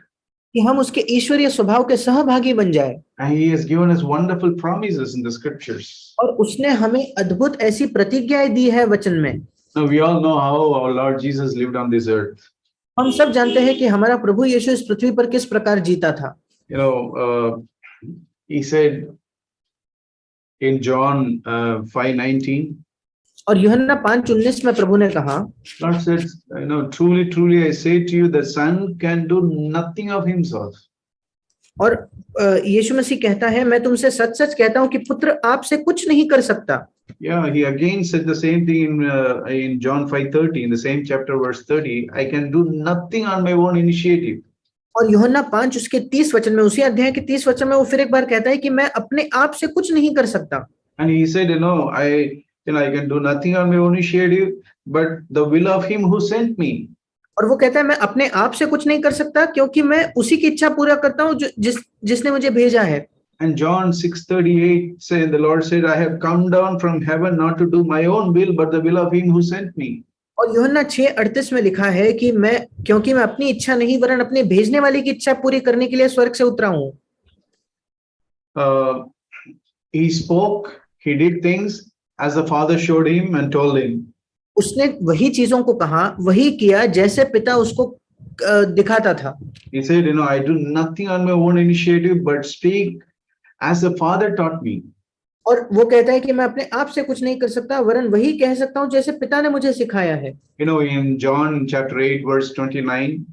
कि हम उसके ईश्वरीय स्वभाव के सहभागी बन जाए। And He has given us wonderful promises in the scriptures. और उसने हमें अद्भुत ऐसी प्रतिज्ञाएं दी है वचन में। Now we all know how our Lord Jesus lived on this earth. हम सब जानते हैं कि हमारा प्रभु यीशु इस पृथ्वी पर किस प्रकार जीता था। He said in John 5:19. और यूहन्ना 5:19 में प्रभु ने कहा, God said, truly, truly, I say to you, the Son can do nothing of himself. और यीशु मसीह कहता है, मैं तुमसे सच सच कहता हूं कि पुत्र आपसे कुछ नहीं कर सकता। Yeah, he again said the same thing in John 5:30, in the same chapter, verse 30. I can do nothing on my own initiative. और यूहन्ना 5 उसके 30 वचन में, उसी अध्याय के 30 वचन में वो फिर एक बार कहता है कि मैं अपने आप से कुछ नहीं कर सकता। And he said, I can do nothing on my own initiative, but the will of him who sent me. और वो कहता है मैं अपने आप से कुछ नहीं कर सकता क्योंकि मैं उसी की इच्छा पूरा करता हूँ जिसने मुझे भेजा है। And John 6:38 said, the Lord said, I have come down from heaven not to do my own will, but the will of him who sent me. और यूहन्ना 6:38 में लिखा है कि क्योंकि मैं अपनी इच्छा नहीं वरन अपने भेजने वाले की इच्छा पूरी करने के लिए स्वर्ग से उतरा हूँ। He spoke, he did things as the Father showed him and told him. उसने वही चीजों को कहा, वही किया जैसे पिता उसको दिखाता था। He said, I do nothing on my own initiative, but speak as the Father taught me. और वो कहता है कि मैं अपने आप से कुछ नहीं कर सकता वरन वही कह सकता हूँ जैसे पिता ने मुझे सिखाया है। In John chapter 8 verse 29,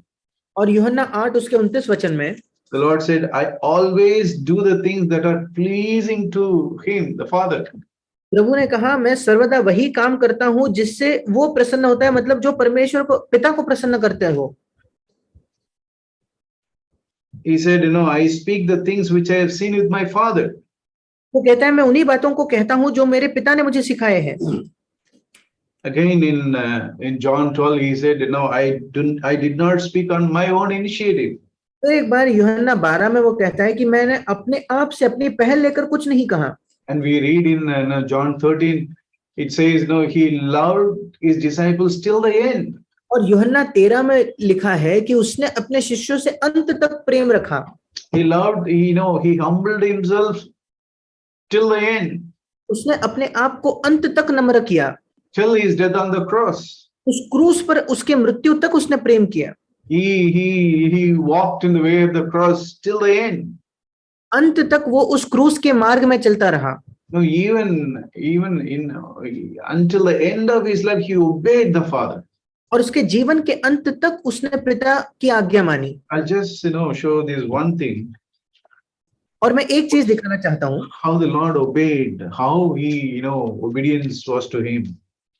और यूहन्ना 8 उसके 29 वचन में the Lord said, I always do the things that are pleasing to him, the Father. प्रभु ने कहा मैं सर्वदा वही काम करता हूँ जिससे वो प्रसन्न होता है, मतलब जो परमेश्वर को, पिता को प्रसन्न करते हैं वो। He said, I speak the things which I have seen with my Father. वो कहता है मैं उन्हीं बातों को कहता हूँ जो मेरे पिता ने मुझे सिखाए हैं। Again in John 12 he said, I did not speak on my own initiative. तो एक बार यूहन्ना 12 में वो कहता है कि मैंने अपने आप से अपनी पहल लेकर कुछ नहीं कहा। And we read in John 13, it says, he loved his disciples till the end. और यूहन्ना 13 में लिखा है कि उसने अपने शिष्यों से अंत तक प्रेम रखा। He loved, he humbled himself till the end. उसने अपने आप को अंत तक नम्र किया। Till his death on the cross. उस क्रूस पर उसके मृत्यु तक उसने प्रेम किया। He walked in the way of the cross till the end. अंत तक वो उस क्रूस के मार्ग में चलता रहा। Even until the end of his life, he obeyed the Father. और उसके जीवन के अंत तक उसने पिता की आज्ञा मानी। I'll just show this one thing. और मैं एक चीज दिखाना चाहता हूँ, how the Lord obeyed, how he, obedience was to him.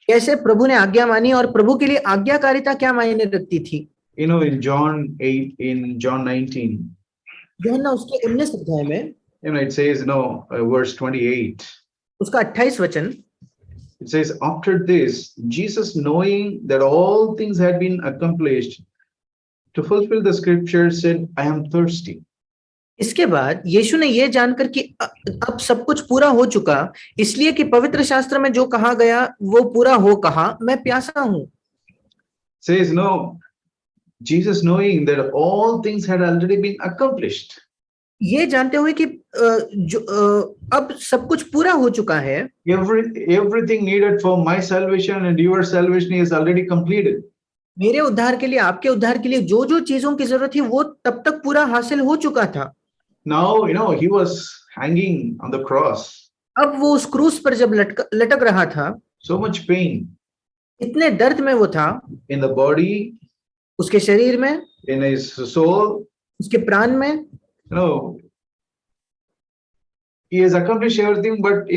कैसे प्रभु ने आज्ञा मानी और प्रभु के लिए आज्ञाकारिता क्या मायने रखती थी। In John 8, in John 19, यूहन्ना उसके 19 अध्याय में, it says, verse 28. उसका 28 वचन, It says, after this, Jesus, knowing that all things had been accomplished to fulfill the scripture, said, I am thirsty. इसके बाद यीशु ने यह जानकर कि अब सब कुछ पूरा हो चुका, इसलिए कि पवित्र शास्त्र में जो कहा गया वो पूरा हो, कहा मैं प्यासा हूं। Says, Jesus knowing that all things had already been accomplished. ये जानते हुए कि अब सब कुछ पूरा हो चुका है। Everything needed for my salvation and your salvation is already completed. मेरे उद्धार के लिए, आपके उद्धार के लिए जो जो चीजों की जरूरत थी वो तब तक पूरा हासिल हो चुका था। Now, he was hanging on the cross. अब वो उस क्रूस पर जब लटक रहा था, so much pain. इतने दर्द में वो था, in the body, उसके शरीर में, in his soul, उसके प्राण में, he has accomplished everything, but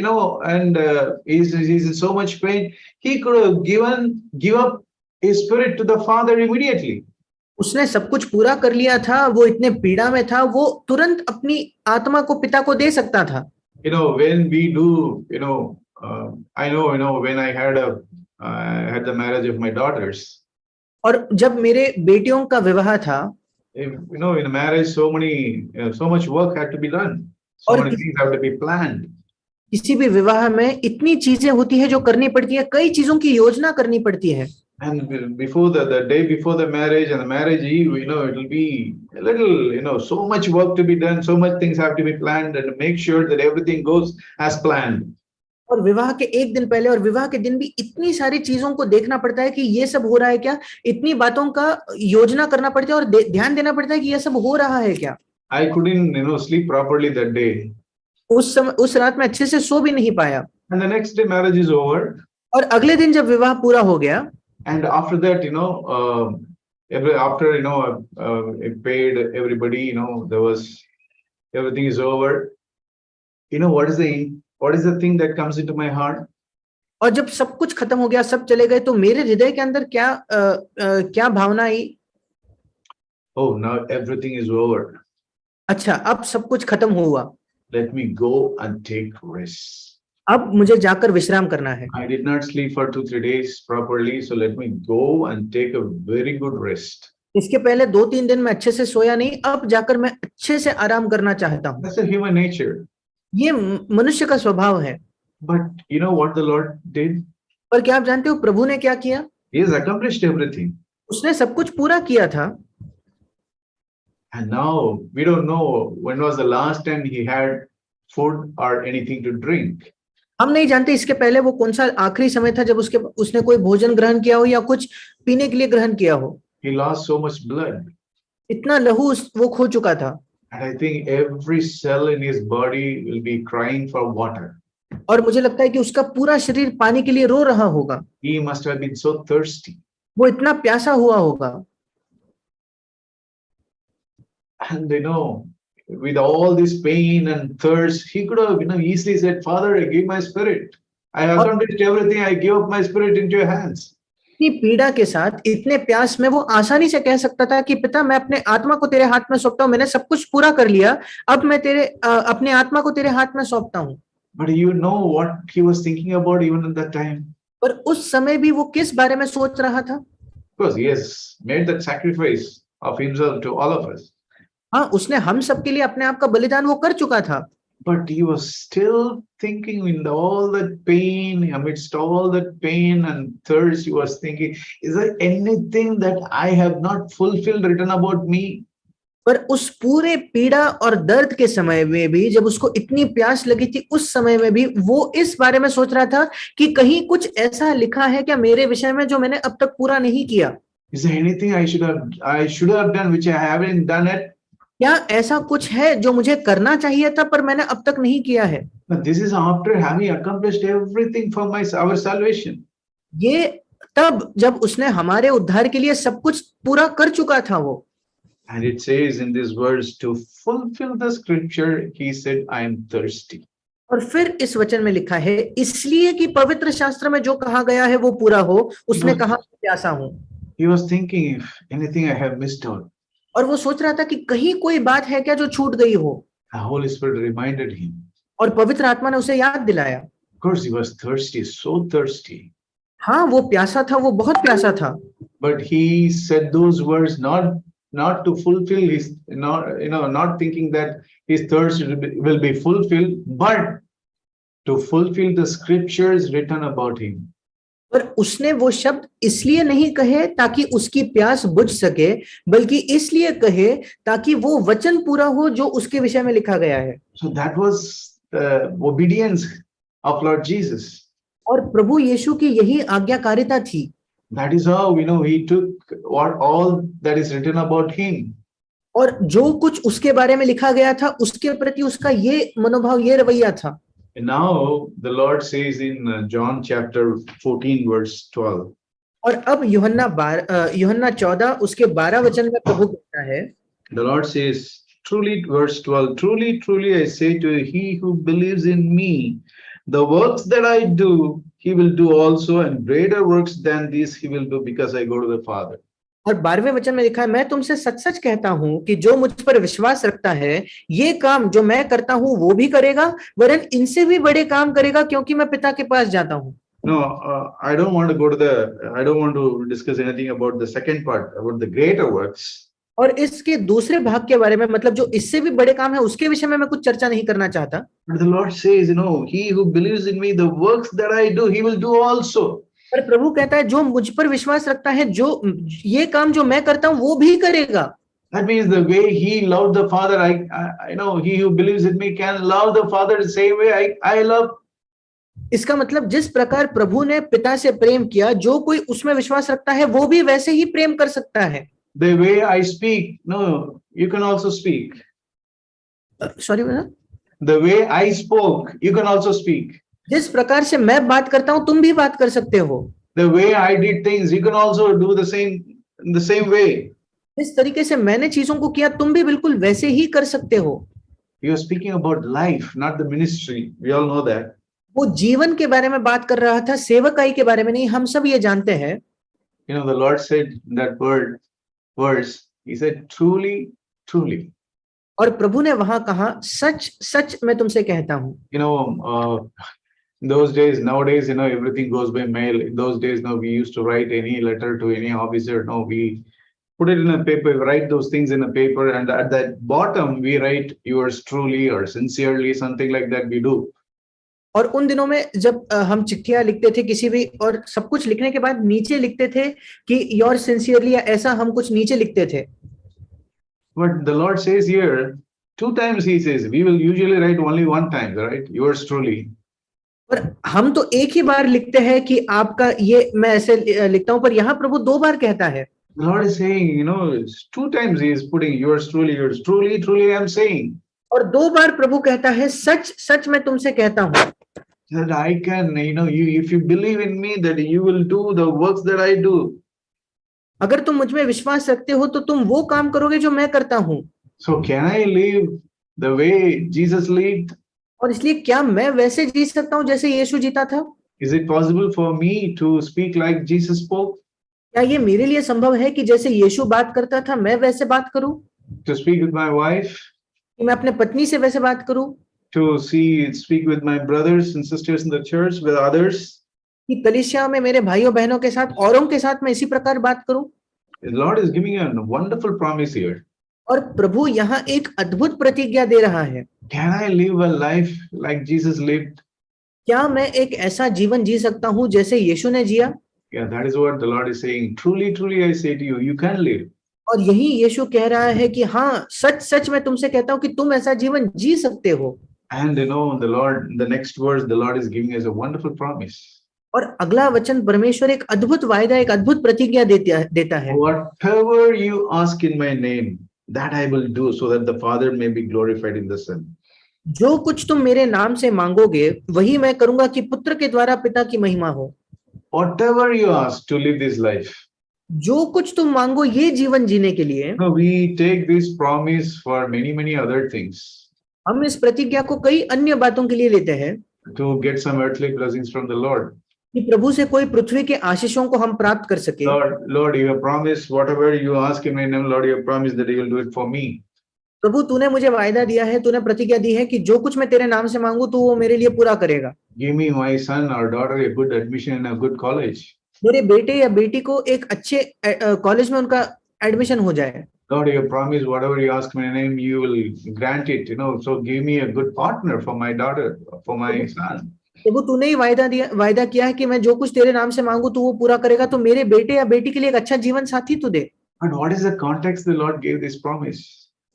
and he's in so much pain. He could have give up his spirit to the Father immediately. उसने सब कुछ पूरा कर लिया था, वो इतने पीड़ा में था, वो तुरंत अपनी आत्मा को पिता को दे सकता था। When we do, I know, when I had the marriage of my daughters. और जब मेरे बेटियों का विवाह था, in a marriage, so much work had to be done. So many things have to be planned. किसी भी विवाह में इतनी चीजें होती है जो करनी पड़ती है, कई चीजों की योजना करनी पड़ती है। And before the day before the marriage and the marriage eve, it will be a little, so much work to be done, so much things have to be planned and make sure that everything goes as planned. और विवाह के एक दिन पहले और विवाह के दिन भी इतनी सारी चीजों को देखना पड़ता है कि ये सब हो रहा है क्या, इतनी बातों का योजना करना पड़ता है और ध्यान देना पड़ता है कि ये सब हो रहा है क्या। I couldn't, sleep properly that day. उस रात में अच्छे से सो भी नहीं पाया। And the next day marriage is over. और अगले दिन जब विवाह पूरा हो गया, and after that, after I paid everybody, there was everything is over. What is the thing that comes into my heart? और जब सब कुछ खत्म हो गया, सब चले गए, तो मेरे हृदय के अंदर क्या भावना आई? Oh, now everything is over. अच्छा, अब सब कुछ खत्म हुआ, Let me go and take rest. अब मुझे जाकर विश्राम करना है। I did not sleep for 2-3 days properly, so let me go and take a very good rest. इसके पहले 2-3 दिन मैं अच्छे से सोया नहीं, अब जाकर मैं अच्छे से आराम करना चाहता हूँ। That's a human nature. ये मनुष्य का स्वभाव है। But you know what the Lord did? पर क्या आप जानते हो प्रभु ने क्या किया? He has accomplished everything. उसने सब कुछ पूरा किया था। And now we don't know when was the last time he had food or anything to drink. हम नहीं जानते इसके पहले वो कौन सा आखिरी समय था जब उसने कोई भोजन ग्रहण किया हो या कुछ पीने के लिए ग्रहण किया हो। He lost so much blood. इतना लहू वो खो चुका था। And I think every cell in his body will be crying for water. और मुझे लगता है कि उसका पूरा शरीर पानी के लिए रो रहा होगा। He must have been so thirsty. वो इतना प्यासा हुआ होगा। And with all this pain and thirst, he could have easily said, Father, I give my spirit. I have accomplished everything. I give up my spirit into your hands. इतनी पीड़ा के साथ, इतने प्यास में वो आसानी से कह सकता था कि पिता मैं अपने आत्मा को तेरे हाथ में सौंपता हूँ, मैंने सब कुछ पूरा कर लिया, अब मैं अपने आत्मा को तेरे हाथ में सौंपता हूँ। But you know what he was thinking about even at that time? पर उस समय भी वो किस बारे में सोच रहा था? Because he has made that sacrifice of himself to all of us. हाँ, उसने हम सबके लिए अपने आप का बलिदान वो कर चुका था। But he was still thinking in all that pain, amidst all that pain and thirst, he was thinking, is there anything that I have not fulfilled written about me? पर उस पूरे पीड़ा और दर्द के समय में भी जब उसको इतनी प्यास लगी थी, उस समय में भी वो इस बारे में सोच रहा था कि कहीं कुछ ऐसा लिखा है क्या मेरे विषय में जो मैंने अब तक पूरा नहीं किया? Is there anything I should have done which I haven't done it? क्या ऐसा कुछ है जो मुझे करना चाहिए था पर मैंने अब तक नहीं किया है? But this is after having accomplished everything for our salvation. ये तब जब उसने हमारे उद्धार के लिए सब कुछ पूरा कर चुका था वो। And it says in this verse, to fulfill the scripture, he said, I am thirsty. और फिर इस वचन में लिखा है, इसलिए कि पवित्र शास्त्र में जो कहा गया है वो पूरा हो, उसने कहा प्यासा हूं। He was thinking if anything I have missed out. और वो सोच रहा था कि कहीं कोई बात है क्या जो छूट गई हो। The Holy Spirit reminded him. और पवित्र आत्मा ने उसे याद दिलाया। Of course, he was thirsty, so thirsty. हाँ, वो प्यासा था, वो बहुत प्यासा था। But he said those words not to fulfill his, not thinking that his thirst will be fulfilled, but to fulfill the scriptures written about him. पर उसने वो शब्द इसलिए नहीं कहे ताकि उसकी प्यास बुझ सके, बल्कि इसलिए कहे ताकि वो वचन पूरा हो जो उसके विषय में लिखा गया है। So that was the obedience of Lord Jesus. और प्रभु यीशु की यही आज्ञाकारिता थी। That is how he took all that is written about him. और जो कुछ उसके बारे में लिखा गया था उसके प्रति उसका ये मनोभाव, ये रवैया था। And now the Lord says in John chapter 14 verse 12. और अब यूहन्ना 14 उसके 12 वचन में प्रभु कहता है, The Lord says, truly, verse 12, truly, truly I say to you, he who believes in me, the works that I do, he will do also, and greater works than these he will do, because I go to the Father. और 12वें वचन में लिखा है, मैं तुमसे सच सच कहता हूं कि जो मुझ पर विश्वास रखता है, ये काम जो मैं करता हूं वो भी करेगा, वरन इनसे भी बड़े काम करेगा, क्योंकि मैं पिता के पास जाता हूं। No, I don't want to discuss anything about the second part, about the greater works. और इसके दूसरे भाग के बारे में, मतलब जो इससे भी बड़े काम है उसके विषय में मैं कुछ चर्चा नहीं करना चाहता। But the Lord says, he who believes in me, the works that I do, he will do also. पर प्रभु कहता है जो मुझ पर विश्वास रखता है, जो ये काम जो मैं करता हूं वो भी करेगा। That means the way he loved the Father, he who believes in me can love the Father the same way I love. इसका मतलब जिस प्रकार प्रभु ने पिता से प्रेम किया, जो कोई उसमें विश्वास रखता है वो भी वैसे ही प्रेम कर सकता है। The way I speak, no, you can also speak. Sorry, the way I spoke, you can also speak. जिस प्रकार से मैं बात करता हूं तुम भी बात कर सकते हो। The way I did things, you can also do the same way. जिस तरीके से मैंने चीजों को किया तुम भी बिल्कुल वैसे ही कर सकते हो। You are speaking about life, not the ministry. We all know that. वो जीवन के बारे में बात कर रहा था, सेवकाई के बारे में नहीं। हम सब ये जानते हैं। The Lord said in that verse, He said, truly, truly. और प्रभु ने वहां कहा, सच सच मैं तुमसे कहता हूँ. In those days, nowadays, everything goes by mail. In those days, no, we used to write any letter to any officer. No, we put it in a paper, write those things in a paper, and at that bottom, we write yours truly or sincerely, something like that we do. और उन दिनों में जब हम चिट्ठियां लिखते थे किसी भी, और सब कुछ लिखने के बाद नीचे लिखते थे कि योर सिंसियरली, या ऐसा हम कुछ नीचे लिखते थे. But the Lord says here, 2 times he says, we will usually write only 1 time, right? Yours truly. पर हम तो एक ही बार लिखते हैं कि आपका ये, मैं ऐसे लिखता हूं, पर यहाँ प्रभु 2 बार कहता है. The Lord is saying, 2 times he is putting yours truly, truly I am saying. और 2 बार प्रभु कहता है, सच सच मैं तुमसे कहता हूँ. That I can, if you believe in me, that you will do the works that I do. अगर तुम मुझ में विश्वास रखते हो तो तुम वो काम करोगे जो मैं करता हूँ. So can I live the way Jesus lived? और इसलिए क्या मैं वैसे जी सकता हूँ जैसे यीशु जीता था? Is it possible for me to speak like Jesus spoke? क्या ये मेरे लिए संभव है कि जैसे यीशु बात करता था मैं वैसे बात करूं? To speak with my wife? कि मैं अपने पत्नी से वैसे बात करूं? To speak with my brothers and sisters in the church, with others? कि कलीसिया में मेरे भाइयों बहनों के साथ, औरों के साथ मैं इसी प्रकार बात करूं? The Lord is giving a wonderful promise here. और प्रभु यहाँ एक अद्भुत प्रतिज्ञा दे रहा है. Can I live a life like Jesus lived? क्या मैं एक ऐसा जीवन जी सकता हूँ जैसे यीशु ने जिया? Yeah, that is what the Lord is saying. Truly, truly, I say to you, you can live. और यही यीशु कह रहा है कि हाँ, सच सच मैं तुमसे कहता हूँ कि तुम ऐसा जीवन जी सकते हो. And the Lord, the next verse, the Lord is giving us a wonderful promise. और अगला वचन परमेश्वर एक अद्भुत वायदा, एक अद्भुत प्रतिज्ञा देता है. Whatever you ask in my name, that I will do, so that the Father may be glorified in the Son. जो कुछ तुम मेरे नाम से मांगोगे वही मैं करूंगा कि पुत्र के द्वारा पिता की महिमा हो. Whatever you ask to live this life. जो कुछ तुम मांगो ये जीवन जीने के लिए. No, we take this promise for many other things. हम इस प्रतिज्ञा को कई अन्य बातों के लिए लेते हैं. To get some earthly blessings from the Lord. कि प्रभु से कोई पृथ्वी के आशीषों को हम प्राप्त कर सके. Lord, you have promised whatever you ask in my name, Lord, you have promised that you will do it for me. प्रभु तूने मुझे वायदा दिया है, तूने प्रतिज्ञा दी है कि जो कुछ मैं तेरे नाम से मांगू तू वो मेरे लिए पूरा करेगा. Give me my son or daughter a good admission in a good college. मेरे बेटे या बेटी को एक अच्छे कॉलेज में उनका एडमिशन हो जाए. Lord, you have promised whatever you ask in my name, you will grant it. So give me a good partner for my daughter, for my son. प्रभु तूने ही वायदा किया है कि मैं जो कुछ तेरे नाम से मांगू तू वो पूरा करेगा, तो मेरे बेटे या बेटी के लिए एक अच्छा जीवन साथी तू दे. But what is the context the Lord gave this promise?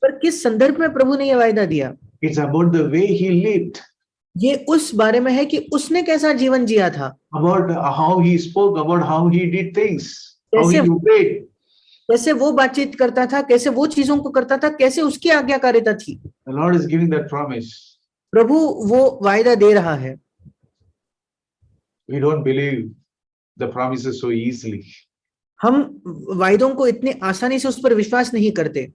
पर किस संदर्भ में प्रभु ने ये वायदा दिया? It's about the way he lived. ये उस बारे में है कि उसने कैसा जीवन जिया था. About how he spoke, about how he did things, how he obeyed. कैसे वो बातचीत करता था, कैसे वो चीजों को करता था, कैसे उसकी आज्ञाकारिता थी. The Lord is giving that promise. प्रभु वो वायदा दे रहा है. We don't believe the promises so easily. हम वायदों को इतने आसानी से उस पर विश्वास नहीं करते.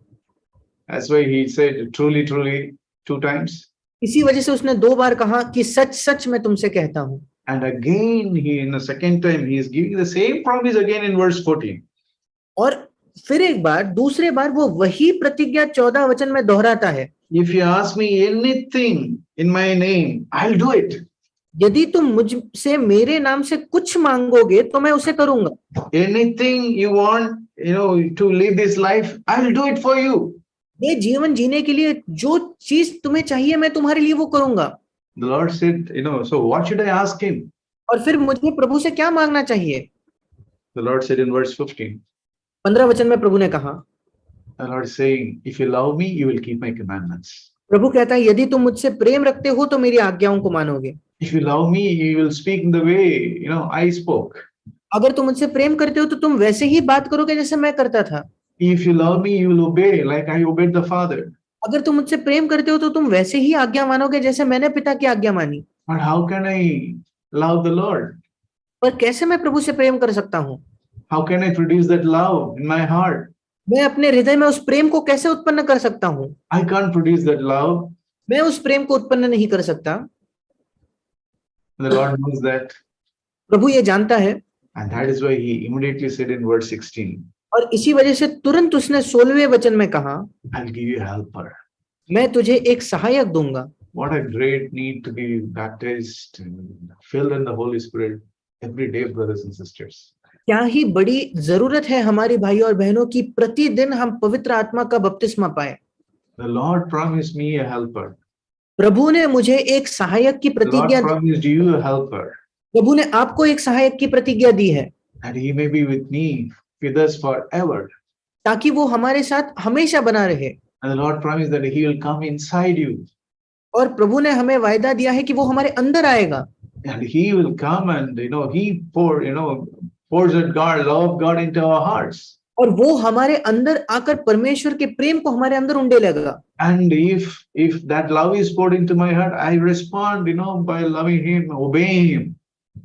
That's why he said truly, truly 2 times. इसी वजह से उसने 2 बार कहा कि सच सच मैं तुमसे कहता हूँ. And again, in the second time, he is giving the same promise again in verse 14. और फिर एक बार, दूसरे बार वो वही प्रतिज्ञा 14 वचन में दोहराता है. If you ask me anything in my name, I'll do it. यदि तुम मुझसे मेरे नाम से कुछ मांगोगे तो मैं उसे करूंगा. Anything you want, to live this life, I'll do it for you. ये जीवन जीने के लिए जो चीज तुम्हें चाहिए मैं तुम्हारे लिए वो करूंगा. The Lord said, so what should I ask him? और फिर मुझे प्रभु से क्या मांगना चाहिए? The Lord said in verse 15. 15 वचन में प्रभु ने कहा. The Lord is saying, if you love me, you will keep my commandments. प्रभु कहता है यदि तुम मुझसे प्रेम रखते हो तो मेरी आज्ञाओं को मानोगे. If you love me, you will speak in the way, I spoke. अगर तुम मुझसे प्रेम करते हो तो तुम वैसे ही बात करोगे जैसे मैं करता था. If you love me, you will obey like I obeyed the Father. अगर तुम मुझसे प्रेम करते हो तो तुम वैसे ही आज्ञा मानोगे जैसे मैंने पिता की आज्ञा मानी. But how can I love the Lord? पर कैसे मैं प्रभु से प्रेम कर सकता हूँ? How can I produce that love in my heart? मैं अपने हृदय में उस प्रेम को कैसे उत्पन्न कर सकता हूँ? I can't produce that love. मैं उस प्रेम को उत्पन्न नहीं कर सकता. The Lord knows that. प्रभु ये जानता है. And that is why he immediately said in verse 16. और इसी वजह से तुरंत उसने 16वें वचन में कहा, I'll give you a helper. मैं तुझे एक सहायक दूंगा। What a great need to be baptized and filled in the Holy Spirit every day, brothers and sisters. क्या ही बड़ी जरूरत है हमारी भाई और बहनों की, प्रतिदिन हम पवित्र आत्मा का बपतिस्मा पाए। The Lord promised me a helper. प्रभु ने मुझे एक सहायक की The Lord प्रतिज्ञा दी। promised you a helper. प्रभु ने आपको एक सहायक की प्रतिज्ञा दी है, And he may be with me, with us forever. ताकि वो हमारे साथ हमेशा बना रहे। And the Lord promised that he will come inside you. और प्रभु ने हमें वायदा दिया है कि वो हमारे अंदर आएगा। And he will come and, he pours that God, love of God into our hearts. और वो हमारे अंदर आकर परमेश्वर के प्रेम को हमारे अंदर उंडेलेगा। And if that love is poured into my heart, I respond, by loving him, obeying him.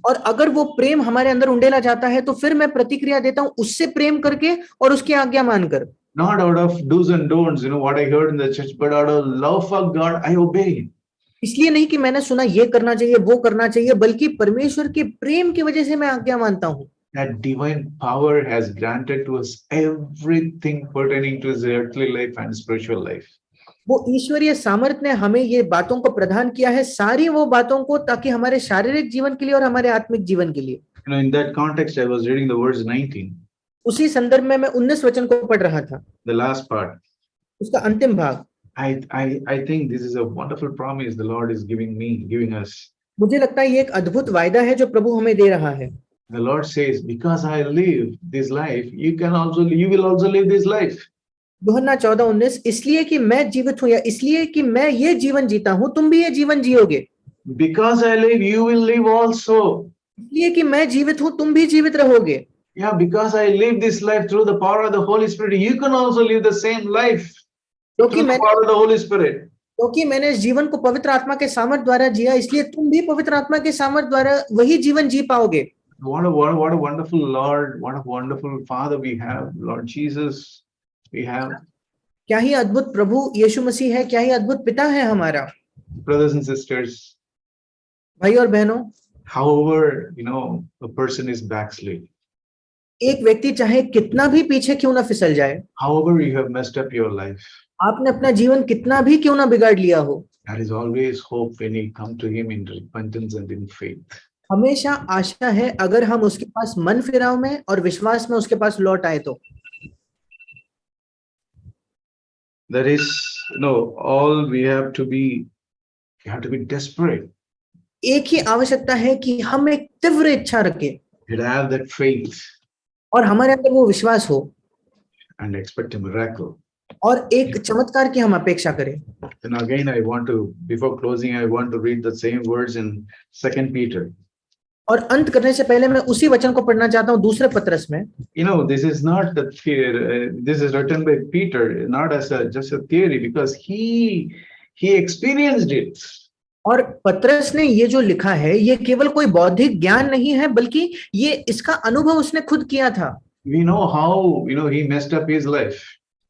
और अगर वो प्रेम हमारे अंदर उंडेला जाता है तो फिर मैं प्रतिक्रिया देता हूं उससे प्रेम करके और उसकी आज्ञा मानकर। Not out of do's and don'ts, what I heard in the church, but out of love for God, I obey him. इसलिए नहीं कि मैंने सुना ये करना चाहिए वो करना चाहिए, बल्कि परमेश्वर के प्रेम की वजह से मैं आज्ञा मानता हूं। That divine power has granted to us everything pertaining to his earthly life and spiritual life. वो ईश्वरीय सामर्थ्य ने हमें ये बातों को प्रदान किया है, सारी वो बातों को, ताकि हमारे शारीरिक जीवन के लिए और हमारे आत्मिक जीवन के लिए। In that context, I was reading the verse 19. उसी संदर्भ में मैं 19 वचन को पढ़ रहा था, The last part. उसका अंतिम भाग। I think this is a wonderful promise the Lord is giving us. मुझे लगता है ये एक अद्भुत वायदा है जो प्रभु हमें दे रहा है। The Lord says, because I live this life, you will also live this life. यूहन्ना 14:19, इसलिए कि मैं जीवित हूं या इसलिए कि मैं ये जीवन जीता हूं, तुम भी ये जीवन जियोगे। Because I live, you will live also. इसलिए कि मैं जीवित हूं, तुम भी जीवित रहोगे। Yeah, because I live this life through the power of the Holy Spirit, you can also live the same life through the power of the Holy Spirit. क्योंकि मैंने इस जीवन को पवित्र आत्मा के सामर्थ द्वारा जिया, इसलिए तुम भी पवित्र आत्मा के सामर्थ द्वारा वही जीवन जी पाओगे। What a wonderful Lord, what a wonderful Father we have, Lord Jesus we have. क्या ही अद्भुत प्रभु यीशु मसीह है, क्या ही अद्भुत पिता है हमारा। Brothers and sisters, भाई और बहनों, however, a person is backslid, एक व्यक्ति चाहे कितना भी पीछे क्यों ना फिसल जाए, however you have messed up your life, आपने अपना जीवन कितना भी क्यों ना बिगाड़ लिया हो, there is always hope when you come to him in repentance and in faith. हमेशा आशा है अगर हम उसके पास मन फिराव में और विश्वास में उसके पास लौट आए तो। There is, all we have to be desperate. एक ही आवश्यकता है कि हम एक तीव्र इच्छा रखें You have that faith और हमारे अंदर वो विश्वास हो and expect a miracle. और एक चमत्कार की हम अपेक्षा करें। And again, before closing, I want to read the same words in 2 Peter. और अंत करने से पहले मैं उसी वचन को पढ़ना चाहता हूँ दूसरे पत्रस में। This is not the theory. This is written by Peter, not as just a theory, because he experienced it. और पत्रस ने ये जो लिखा है ये केवल कोई बौद्धिक ज्ञान नहीं है, बल्कि ये इसका अनुभव उसने खुद किया था। We know how he messed up his life.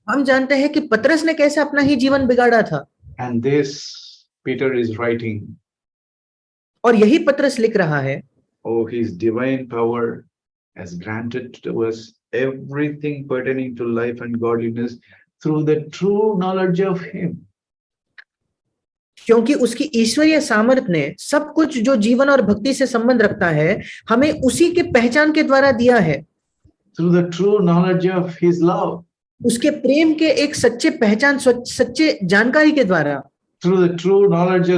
हम जानते हैं कि पत्रस ने कैसे अपना ही जीवन बिगाड़ा था। And this Peter is writing. और यही पत्रस लिख रहा है, Oh, his divine power has granted to us everything pertaining to life and godliness through the true knowledge of him. क्योंकि उसकी ईश्वरीय सामर्थ्य ने सब कुछ जो जीवन और भक्ति से संबंध रखता है हमें उसी के पहचान के द्वारा दिया है। Through the true knowledge of his love. उसके प्रेम के एक सच्चे पहचान, सच्चे जानकारी के द्वारा। Through the true knowledge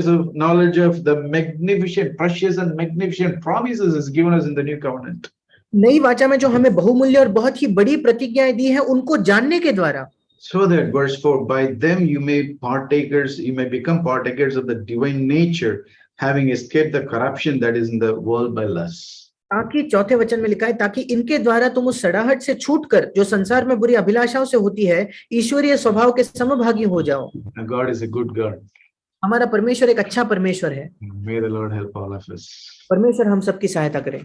of the magnificent, precious and magnificent promises is given us in the new covenant. नई वाचा में जो हमें बहुमूल्य और बहुत ही बड़ी प्रतिज्ञाएं दी है उनको जानने के द्वारा। So that verse 4, by them you may become partakers of the divine nature, having escaped the corruption that is in the world by lust. ताकि चौथे वचन में लिखा है, ताकि इनके द्वारा तुम उस सड़ाहट से छूटकर जो संसार में बुरी अभिलाषाओं से होती है ईश्वरीय स्वभाव के समभागी हो जाओ। God is a good God. हमारा परमेश्वर एक अच्छा परमेश्वर है। May the Lord help all of us. परमेश्वर हम सबकी सहायता करे।